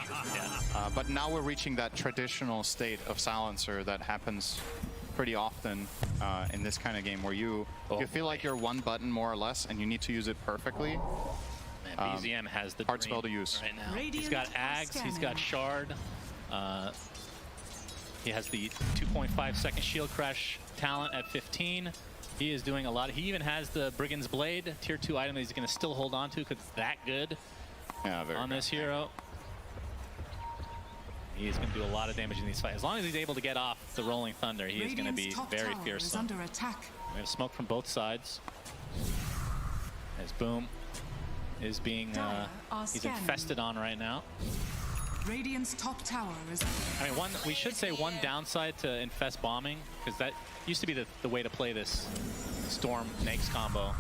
But now we're reaching that traditional state of Silencer that happens pretty often in this kind of game where you feel like you're one button more or less and you need to use it perfectly. Man, BZM has the hard dream spell to use right now. He's got Ags, he's got Shard. He has the 2.5 second shield crash talent at 15. He is doing a lot. He even has the Brigand's Blade, tier 2 item that he's going to still hold on to because it's that good on this hero. He's going to do a lot of damage in these fights. As long as he's able to get off the Rolling Thunder, he is going to be very fearsome. Under attack. We have smoke from both sides. As Boom is being, he's infested on right now. Radiant's top tower is. I mean, we should say one downside to infest bombing, because that used to be the way to play this Storm Nyx combo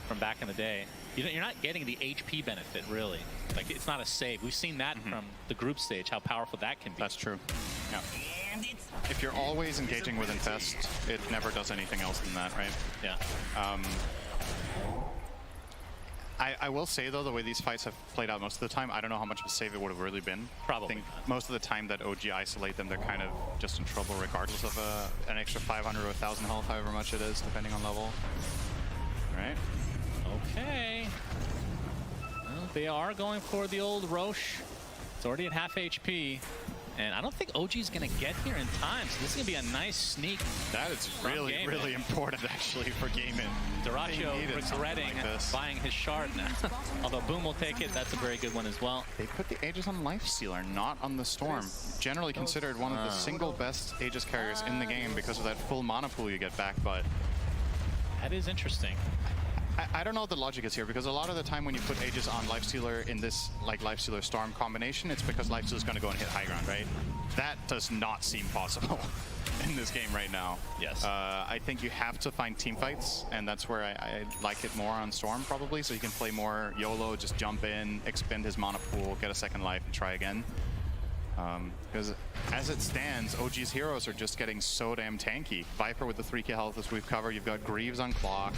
from back in the day. You're not getting the HP benefit, really. Like, it's not a save. We've seen that from the group stage, how powerful that can be. That's true. Yeah. If you're always engaging with infest, it never does anything else than that, right? Yeah. I will say, though, the way these fights have played out most of the time, I don't know how much of a save it would have really been. Probably I think most of the time that OG isolate them, they're kind of just in trouble regardless of an extra 500 or 1,000 health, however much it is, depending on level. All right. Okay. Well, they are going for the old Roche. It's already at half HP. And I don't think OG's going to get here in time, so this is going to be a nice sneak. That is really, really important, actually, for GAIMIN. Dyrachyo regretting buying his shard now. Although Boom will take it, that's a very good one as well. They put the Aegis on Lifestealer, not on the Storm. Generally considered one of the single best Aegis carriers in the game because of that full mana pool you get back, but... That is interesting. I don't know what the logic is here, because a lot of the time when you put Aegis on Lifestealer in this like Lifestealer Storm combination, it's because Lifestealer is going to go and hit high ground, right? That does not seem possible in this game right now. Yes. I think you have to find team fights, and that's where I like it more on Storm, probably, so you can play more YOLO, just jump in, expend his mana pool, get a second life, and try again. Because as it stands, OG's heroes are just getting so damn tanky. Viper with the 3k health as we've covered, you've got Greaves on clock.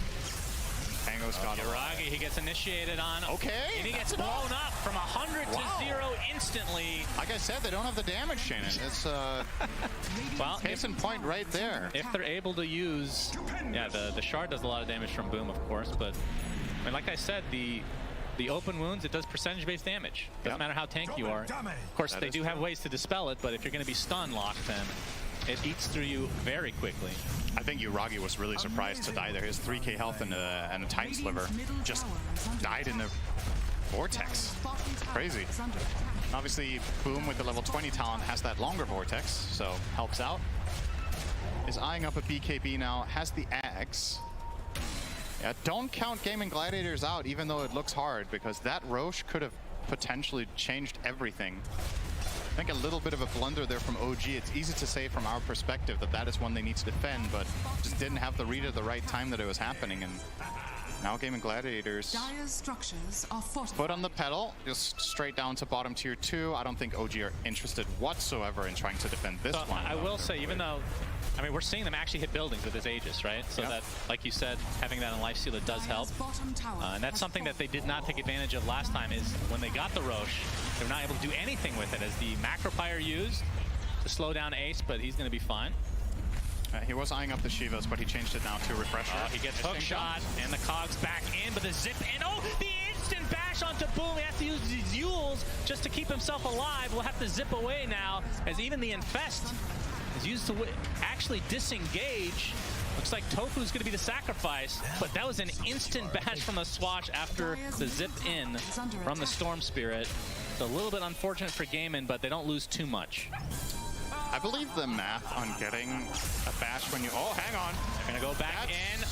Tango's got yuragi, he gets initiated on. Okay. And he gets blown up from 100 to 0 instantly. Like I said, they don't have the damage, Shannon. It's well, case in point right there. If they're able to use, yeah, the shard does a lot of damage from Boom, of course, but I mean, like I said, the open wounds, it does percentage-based damage. Doesn't matter how tanky you are. Of course, they do have ways to dispel it, but if you're going to be stun locked, then it eats through you very quickly. I think Yuragi was really surprised to die there. His 3k health and a Titan Sliver just died in the Vortex. Crazy. Obviously, Boom with the level 20 talent has that longer Vortex, so helps out. Is eyeing up a BKB now, has the Axe. Yeah, don't count GAIMIN Gladiators out, even though it looks hard, because that Roche could have potentially changed everything. I think a little bit of a blunder there from OG. It's easy to say from our perspective that that is one they need to defend, but just didn't have the read at the right time that it was happening. And now GAIMIN Gladiators Dire's structures are fortified. foot on the pedal, just straight down to bottom tier 2. I don't think OG are interested whatsoever in trying to defend this one. I will say, even though, I mean, we're seeing them actually hit buildings with his Aegis, right? So that, like you said, having that on Lifestealer does help. And that's something that they did not take advantage of last time, is when they got the Roche, they were not able to do anything with it, as the Macropire used to slow down Ace, but he's going to be fine. He was eyeing up the Shivas, but he changed it now to Refresher. He gets hook shot, and the Cogs back in, but the zip in. Oh, the instant bash onto Boom. He has to use these Yules just to keep himself alive. We'll have to zip away now, as even the Infest is used to actually disengage. Looks like Tofu's going to be the sacrifice, but that was an instant bash from the Swatch after the zip in from the Storm Spirit. It's a little bit unfortunate for GAIMIN, but they don't lose too much. I believe the math on getting a bash when you... Oh, hang on. They're going to go back in,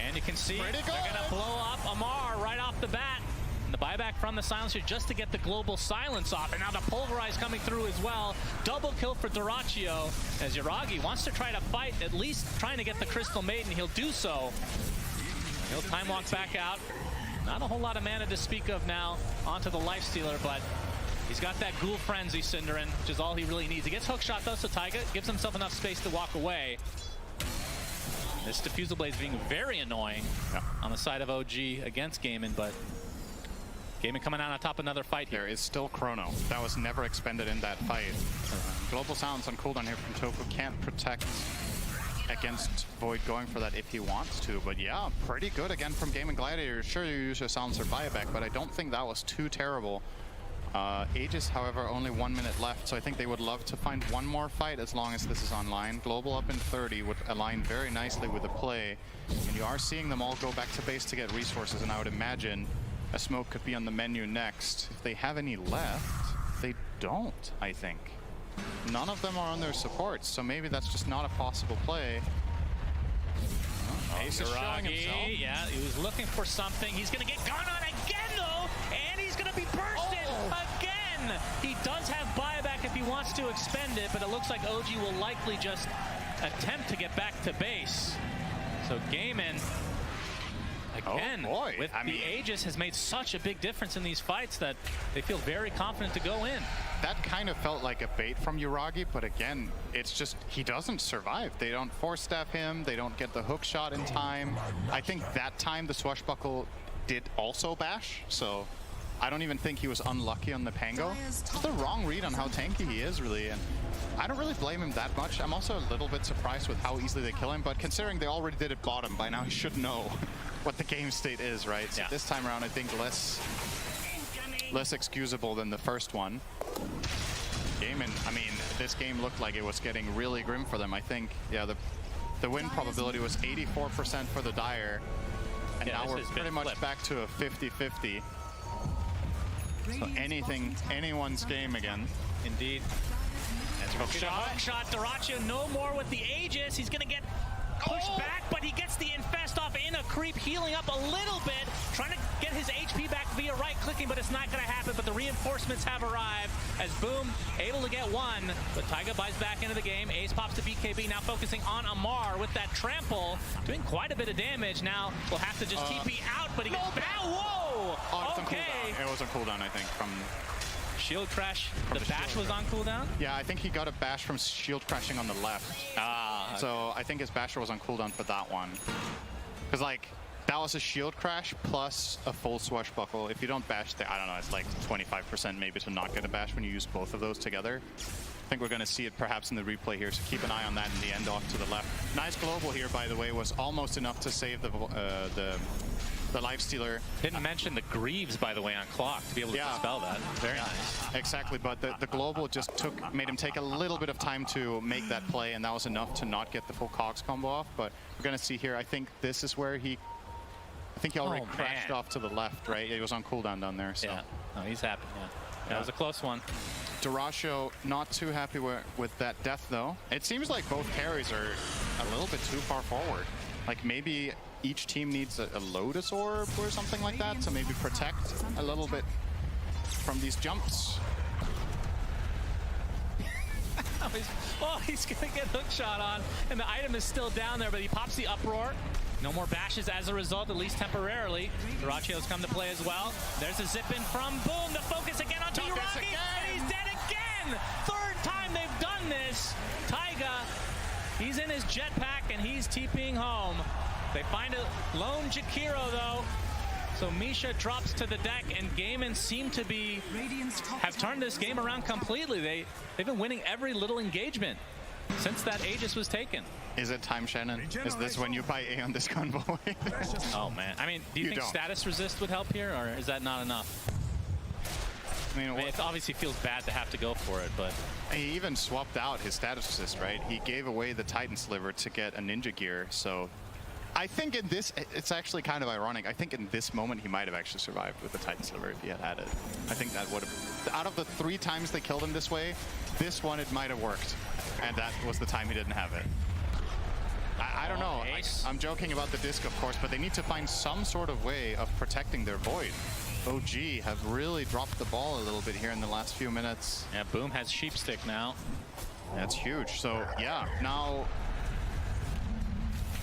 and you can see they're going to blow up Amar right off the bat. And the buyback from the Silencer just to get the global silence off. And now the Pulverize coming through as well. Double kill for Dyrachyo, as yuragi wants to try to fight, at least trying to get the Crystal Maiden. He'll do so. He'll time walk back out. Not a whole lot of mana to speak of now onto the Lifestealer, but he's got that Ghoul Frenzy, Synderin, which is all he really needs. He gets hookshot though, so Taiga gives himself enough space to walk away. This Diffusal Blade is being very annoying on the side of OG against GAIMIN, but GAIMIN coming out on top of another fight here. There is still Chrono. That was never expended in that fight. Global Silence on cooldown here from Tofu can't protect against Void going for that if he wants to. But yeah, pretty good again from GAIMIN Gladiators. Sure, you use your silencer buyback, but I don't think that was too terrible. Aegis, however, only 1 minute left, so I think they would love to find one more fight as long as this is online. Global up in 30 would align very nicely with the play, and you are seeing them all go back to base to get resources, and I would imagine a smoke could be on the menu next. If they have any left, they don't, I think. None of them are on their supports, so maybe that's just not a possible play. Ace is showing himself. Yeah, he was looking for something. He's going to get gone on again, though, and he's going to be bursted again. He does have buyback if he wants to expend it, but it looks like OG will likely just attempt to get back to base. So GAIMIN, again, with the Aegis, has made such a big difference in these fights that they feel very confident to go in. That kind of felt like a bait from yuragi, but again, it's just he doesn't survive. They don't force staff him, they don't get the hook shot in time. I think that time the swashbuckle did also bash, so I don't even think he was unlucky on the Pango. It's the wrong read on how tanky he is, really, and I don't really blame him that much. I'm also a little bit surprised with how easily they kill him, but considering they already did it bottom, by now he should know what the game state is, right? So this time around, I think less excusable than the first one. GAIMIN, I mean, this game looked like it was getting really grim for them. I think, yeah, the win probability was 84% for the Dire, and now we're pretty much back to a 50-50. So anything, anyone's game again. Indeed. That's hook shot. Dyrachyo no more with the Aegis. He's going to get pushed back, but he gets the infest off in a creep, healing up a little bit, trying to get his HP back via right-clicking, but it's not going to happen. But the reinforcements have arrived as Boom able to get one, but Taiga buys back into the game. Ace pops to BKB, now focusing on Amar with that trample, doing quite a bit of damage. Now we'll have to just TP out, but he gets back. Whoa! Oh, okay. It was on cooldown, I think, from Shield Crash. The bash was on cooldown? Yeah, I think he got a bash from shield crashing on the left. So I think his basher was on cooldown for that one. Because, like, that was a shield crash plus a full swashbuckle. If you don't bash, I don't know, it's like 25% maybe to not get a bash when you use both of those together. I think we're going to see it perhaps in the replay here, so keep an eye on that in the end off to the left. Nice global here, by the way, was almost enough to save the lifestealer. Didn't mention the Greaves, by the way, on clock to be able to dispel that. Very nice. Exactly, but the global just made him take a little bit of time to make that play, and that was enough to not get the full cogs combo off. But we're going to see here, I think this is where he already crashed off to the left, right? It was on cooldown down there. So. Yeah, no, he's happy. Yeah. That was a close one. Dyrachyo not too happy with that death, though. It seems like both carries are a little bit too far forward. Like maybe each team needs a Lotus Orb or something like that to maybe protect a little bit from these jumps. He's going to get hook shot on, and the item is still down there, but he pops the uproar. No more bashes as a result, at least temporarily. Dyrachyo's come to play as well. There's a zip in from Boom. The focus again onto yuragi, and he's dead again! Third time they've done this. Taiga, he's in his jetpack, and he's TPing home. They find a lone Jakiro, though. So Misha drops to the deck, and GAIMIN seem to have turned this game around completely. They've been winning every little engagement since that Aegis was taken. Is it time, Shannon? Is this when you buy A on this convoy? Oh, man. I mean, do you think status resist would help here, or is that not enough? I mean, it obviously feels bad to have to go for it, but... He even swapped out his status resist, right? He gave away the Titan Sliver to get a ninja gear, so... I think in this, it's actually kind of ironic. I think in this moment, he might have actually survived with the Titan Sliver if he had had it. I think that would have... Out of the 3 times they killed him this way, this one, it might have worked. And that was the time he didn't have it. I don't know. I'm joking about the disc, of course, but they need to find some sort of way of protecting their Void. OG have really dropped the ball a little bit here in the last few minutes. Yeah, Boom has Sheepstick now. That's huge. So, yeah, now...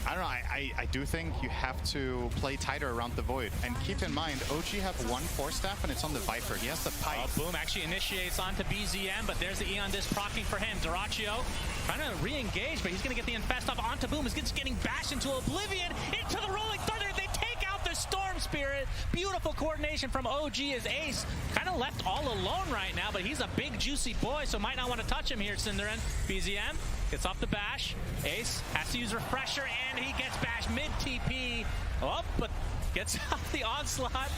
I don't know, I do think you have to play tighter around the Void. And keep in mind, OG have 1 Force Staff and it's on the Viper. He has the Pipe. Boom actually initiates onto BZM, but there's the Eon Disc proccing for him. Dyrachyo trying to re-engage, but he's going to get the Infest off onto Boom. He's getting bashed into Oblivion, into the Rolling Thunder. They take out the Storm Spirit. Beautiful coordination from OG as Ace kind of left all alone right now, but he's a big, juicy boy, so might not want to touch him here, Cinderin. BZM Gets off the bash. Ace has to use Refresher, and he gets bashed mid-TP. Oh, but gets off the onslaught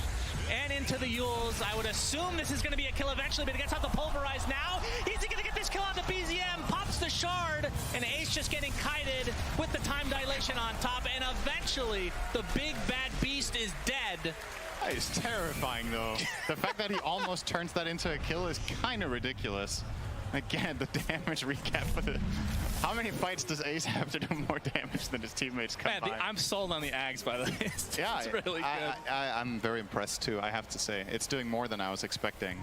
and into the Yules. I would assume this is going to be a kill eventually, but he gets out the Pulverize now. Is he going to get this kill on the BZM? Pops the shard, and Ace just getting kited with the time dilation on top, and eventually the big bad beast is dead. That is terrifying, though. The fact that he almost turns that into a kill is kind of ridiculous. Again, the damage recap for the... How many fights does Ace have to do more damage than his teammates combined? Man, I'm sold on the Ags, by the way. It's really good. I'm very impressed, too, I have to say. It's doing more than I was expecting.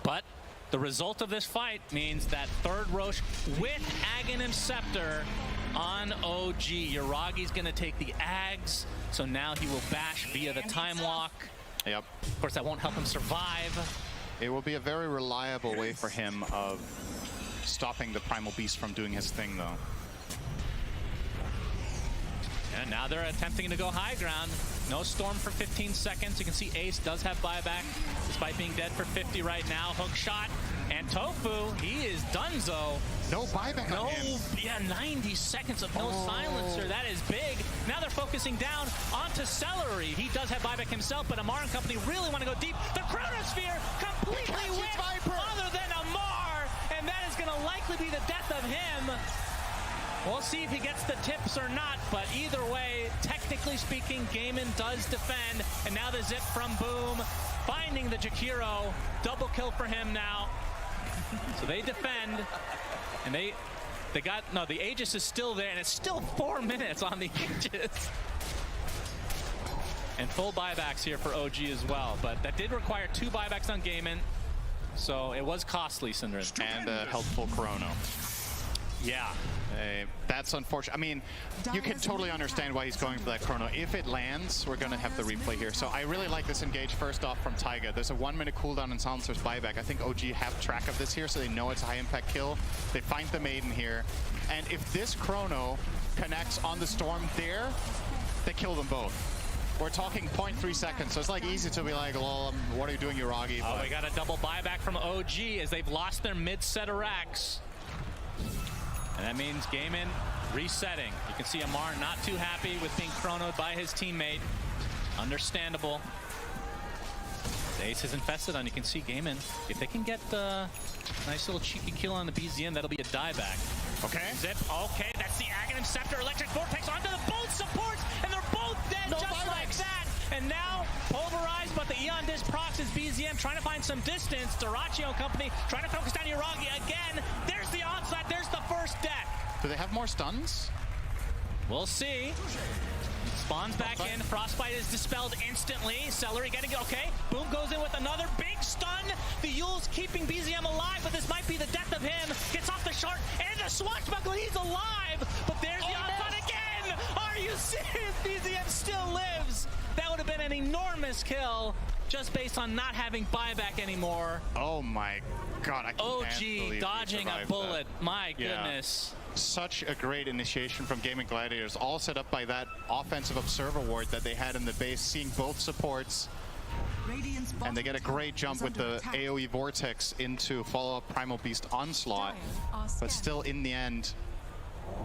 But the result of this fight means that third Roche with Aghanim Scepter on OG. Yuragi's going to take the Ags, so now he will bash via the time walk. Yep. Of course, that won't help him survive. It will be a very reliable way for him of stopping the Primal Beast from doing his thing, though. And now they're attempting to go high ground. No Storm for 15 seconds. You can see Ace does have buyback, despite being dead for 50 right now. Hook shot. And Tofu, he is donezo. No buyback on him. Yeah, 90 seconds of no silencer. That is big. Now they're focusing down onto Celery. He does have buyback himself, but Amar and company really want to go deep. The Chronosphere completely wins other than Amar, and that is going to likely be the death of him. We'll see if he gets the tips or not, but either way, technically speaking, GAIMIN does defend, and now the zip from Boom, finding the Jakiro. Double kill for him now. So they defend, and they got, no, the Aegis is still there, and it's still 4 minutes on the Aegis. And full buybacks here for OG as well, but that did require 2 buybacks on GAIMIN, so it was costly, Synderen. And a helpful Chrono. Yeah. That's unfortunate. I mean, you can totally understand why he's going for that Chrono. If it lands, we're going to have the replay here. So I really like this engage first off from Taiga. There's a 1 minute cooldown and Silencer's buyback. I think OG have track of this here, so they know it's a high impact kill. They find the Maiden here. And if this Chrono connects on the Storm there, they kill them both. We're talking 0.3 seconds, so it's like easy to be like, well, what are you doing, Yuragi? Oh, we got a double buyback from OG as they've lost their mid-set of racks. And that means GAIMIN resetting. You can see Amar not too happy with being chronoed by his teammate. Understandable. Ace is infested on. You can see GAIMIN. If they can get the nice little cheeky kill on the BZM, that'll be a dieback. Okay. Zip. Okay, that's the Aghanim Scepter. Electric Vortex onto the both supports, and they're both dead just like that. And now pulverized, but the Eon Disc procs is BZM trying to find some distance. Doraccio and company trying to focus down Yuragi again. There's the onslaught. There's the first deck. Do they have more stuns? We'll see. Spawns back in. Frostbite is dispelled instantly. Celery getting it. Okay. Boom goes in with another big stun. The Yule's keeping BZM alive, but this might be the death of him. Gets off the shard and the swashbuckle. He's alive, but there's the onslaught again. Are you serious? BZM still lives. That would have been an enormous kill just based on not having buyback anymore. Oh my god, I can't OG dodging a bullet. That. My goodness. Yeah. Such a great initiation from GAIMIN Gladiators, all set up by that offensive observer ward that they had in the base, seeing both supports. And they get a great jump with the AoE Vortex into follow-up Primal Beast Onslaught. But still, in the end,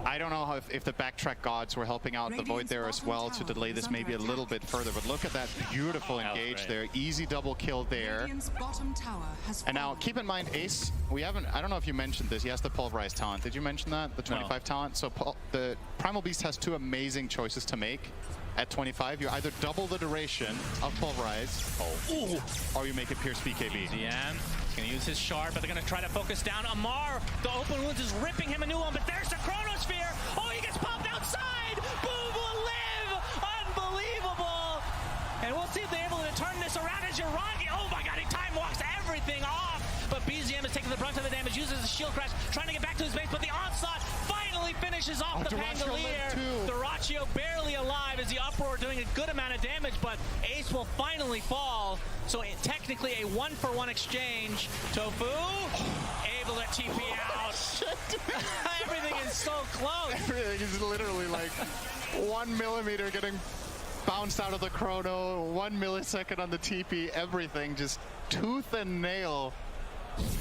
I don't know if the backtrack gods were helping out the Void there as well to delay this maybe a little bit further. But look at that beautiful engage there. Easy double kill there. And now, keep in mind, Ace, I don't know if you mentioned this, he has the Pulverize talent. Did you mention that? The 25 talent? So the Primal Beast has 2 amazing choices to make. At 25, you either double the duration of Pulverize, or you make it Pierce BKB. BZM gonna use his shard, but they're gonna try to focus down Amar. The open wounds is ripping him a new one, but there's the Chronosphere. Oh, he gets popped outside. Boom will live. Unbelievable. And we'll see if they're able to turn this around as Yuragi. Oh my god, he time walks everything off. But BZM is taking the brunt of the damage, uses the shield crash, trying to get back to his base, but the onslaught finally finishes off the Pangolier. Doraccio barely alive as the Uproar doing a good amount of damage, but Ace will finally fall. So technically a 1-for-1 exchange. Tofu able to TP out. Everything is so close. Everything is literally like 1 millimeter getting bounced out of the Chrono, 1 millisecond on the TP, everything just tooth and nail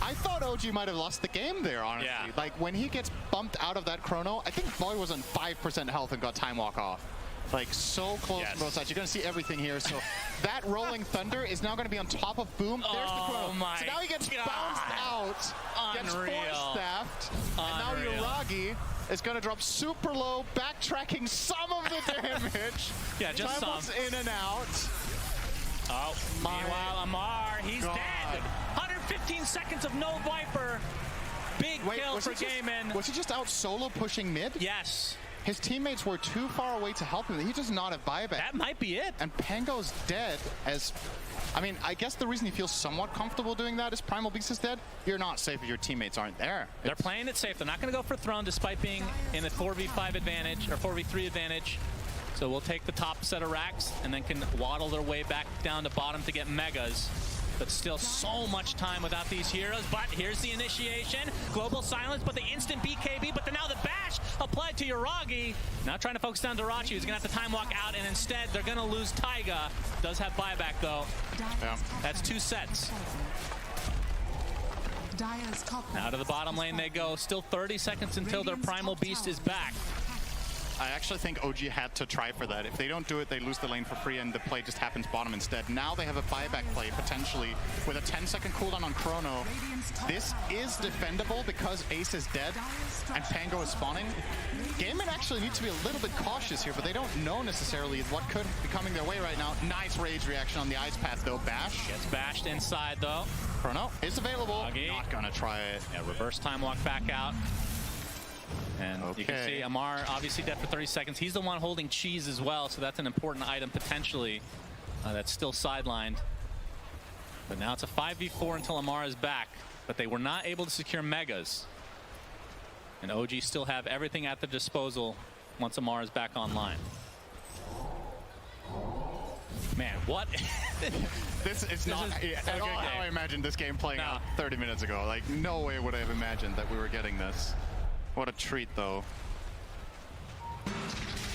I thought OG might have lost the game there, honestly. Yeah. Like, when he gets bumped out of that chrono, I think Void was on 5% health and got time walk off. Like, so close Yes. to both sides. You're going to see everything here. So that rolling thunder is now going to be on top of Boom. There's the chrono. My so now he gets God. bounced out, gets Unreal. force theft, and now Unreal. Yuragi is going to drop super low, backtracking some of the damage. Yeah, just Time some. in and out. Oh, My meanwhile, Amar, he's God. dead. 115 seconds of no Viper. Big kill for GAIMIN. Was he just out solo pushing mid? Yes, His teammates were too far away to help him. He does not have buyback. that might be it. And Pango's dead as... I mean, I guess the reason he feels somewhat comfortable doing that is Primal Beast is dead. You're not safe if your teammates aren't there. They're playing it safe. They're not going to go for Throne despite being in a 4v5 advantage or 4v3 advantage. So we'll take the top set of racks and then can waddle their way back down to bottom to get megas. But still so much time without these heroes. But here's the initiation. Global silence, but the instant BKB. But now the bash applied to yuragi. Now trying to focus down Durachi, who's going to have to time walk out. And instead, they're going to lose Taiga. Does have buyback, though. Yeah. That's 2 sets. Dire's top Now to the bottom lane they go. Still 30 seconds until their Primal Beast is back. I actually think OG had to try for that. If they don't do it, they lose the lane for free and the play just happens bottom instead. Now they have a buyback play, potentially, with a 10-second cooldown on Chrono. This is defendable because Ace is dead and Pango is spawning. GAIMIN actually needs to be a little bit cautious here, but they don't know necessarily what could be coming their way right now. Nice rage reaction on the ice path, though. Bash. Gets bashed inside, though. Chrono is available. Yuragi. Not gonna try it. Yeah, reverse time walk back out. And you can Okay. see Amar obviously dead for 30 seconds. He's the one holding cheese as well, so that's an important item potentially that's still sidelined. But now it's a 5v4 until Amar is back. But they were not able to secure megas. And OG still have everything at their disposal once Amar is back online. Man, what? This is not at all how I imagined this game playing out 30 minutes ago. Like, no way would I have imagined that we were getting this. What a treat, though.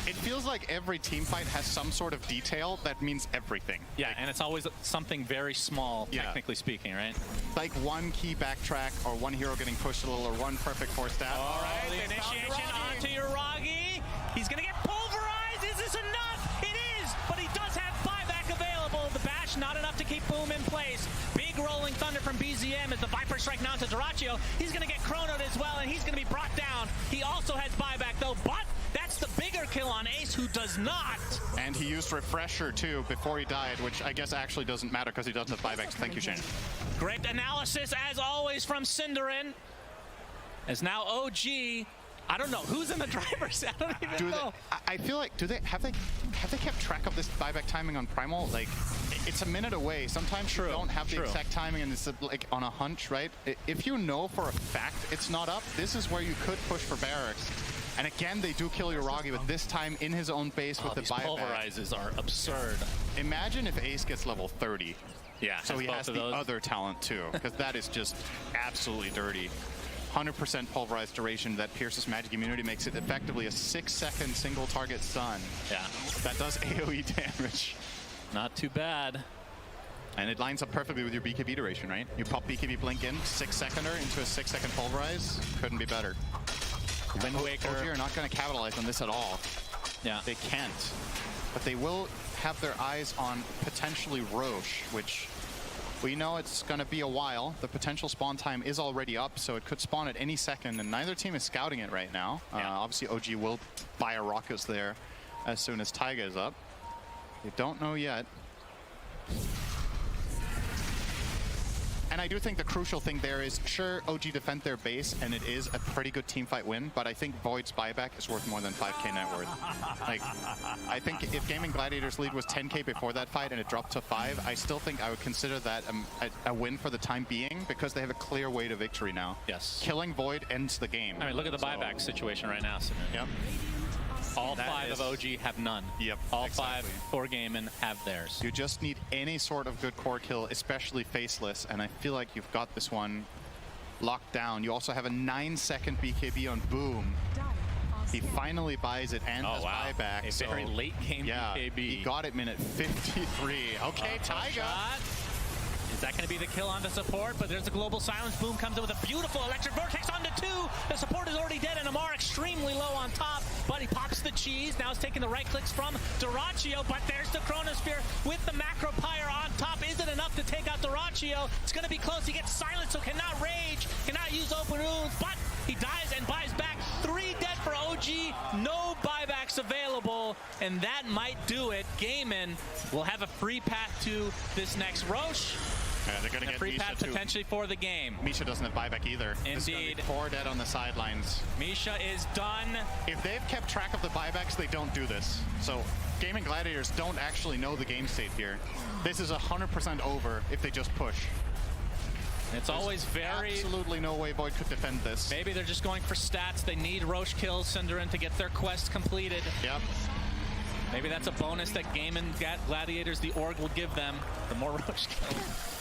It feels like every team fight has some sort of detail that means everything. Yeah, and it's always something very small, technically speaking, right? Like one key backtrack, or one hero getting pushed a little, or one perfect force stab. All right, the initiation onto Yuragi. He's going to get pulverized. Is this enough? It is, but he does have buyback available. The bash not enough to keep Boom in place. Big rolling thunder from BZM as the Viper strike now to Duraccio. He's going to get chronoed as well, and he's going to be brought down. He also has buyback, though, but that's the bigger kill on Ace, who does not. And he used Refresher, too, before he died, which I guess actually doesn't matter because he doesn't have buybacks. Thank you, Shane. Great analysis, as always, from Cinderin. As now OG, I don't know who's in the driver's seat. I don't even know. I feel like have they kept track of this buyback timing on Primal? Like, it's a minute away. Sometimes you don't have the exact timing, and it's like on a hunch, right? If you know for a fact it's not up, this is where you could push for barracks. And again, they do kill Yuragi, but this time in his own base with the buyback. Pulverizes are absurd. Imagine if Ace gets level 30. Yeah, so he has the other talent too, because that is just absolutely dirty. 100% pulverized duration that pierces magic immunity makes it effectively a 6-second single target stun. Yeah. That does AoE damage. Not too bad. And it lines up perfectly with your BKB duration, right? You pop BKB blink in, 6-seconder into a 6-second pulverize. Couldn't be better. Wind Waker. OG are not going to capitalize on this at all. Yeah. They can't. But they will have their eyes on potentially Roche, which we know it's going to be a while. The potential spawn time is already up, so it could spawn at any second, and neither team is scouting it right now. Obviously, OG will fire rockets there as soon as Taiga is up. They don't know yet. And I do think the crucial thing there is, sure, OG defend their base, and it is a pretty good teamfight win, but I think Void's buyback is worth more than 5k net worth. Like, I think if GAIMIN Gladiators lead was 10k before that fight and it dropped to 5, I still think I would consider that a win for the time being, because they have a clear way to victory now. Yes. Killing Void ends the game. I mean, look at the buyback situation right now, Simon. Yep. All 5 of OG have none. Yep. All 5 for GAIMIN have theirs. You just need any sort of good core kill, especially faceless, and I feel like you've got this one locked down. You also have a 9-second BKB on Boom. He finally buys it and has buyback. A very late game BKB. He got it minute 53. Okay, Taiga. Shot is that going to be the kill on the support? But there's a global silence. Boom comes in with a beautiful electric vortex onto 2. The support is already dead, and Amar extremely low on top. But he pops the cheese. Now he's taking the right clicks from Duraccio. But there's the Chronosphere with the Macro Pyre on top. Is it enough to take out Duraccio? It's going to be close. He gets silenced, so cannot rage, cannot use open wounds. But he dies and buys back. 3 dead for OG. No buybacks available, and that might do it. GAIMIN will have a free path to this next Roche. Yeah, they're going to get free Misha path too. potentially for the game. Misha doesn't have buyback either. Indeed. 4 dead on the sidelines. Misha is done. If they've kept track of the buybacks, they don't do this. So Gaming Gladiators don't actually know the game state here. This is 100% over if they just push. It's always very... Absolutely no way Void could defend this. Maybe they're just going for stats. They need Roche kills, Cinderin, to get their quest completed. Yep. Maybe that's a bonus that GAIMIN Gladiators, the org, will give them. The more Roche kills.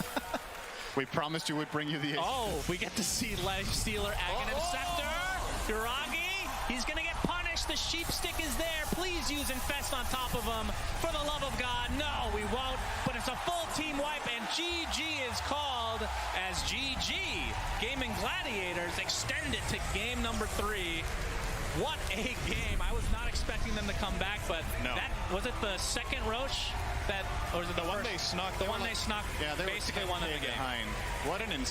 We promised you would bring you the... Oh, we get to see Lifestealer, Aghanim Scepter, Yuragi. He's going to get punished. The sheep stick is there. Please use Infest on top of him. For the love of God, no, we won't. But it's a full team wipe, and GG is called as GG. GAIMIN Gladiators extend it to game number 3. What a game. I was not expecting them to come back, but no. That was it the second Roche? That, or was it the one first? they snuck? The one they snuck, yeah, they basically were won them the game. behind. What an insane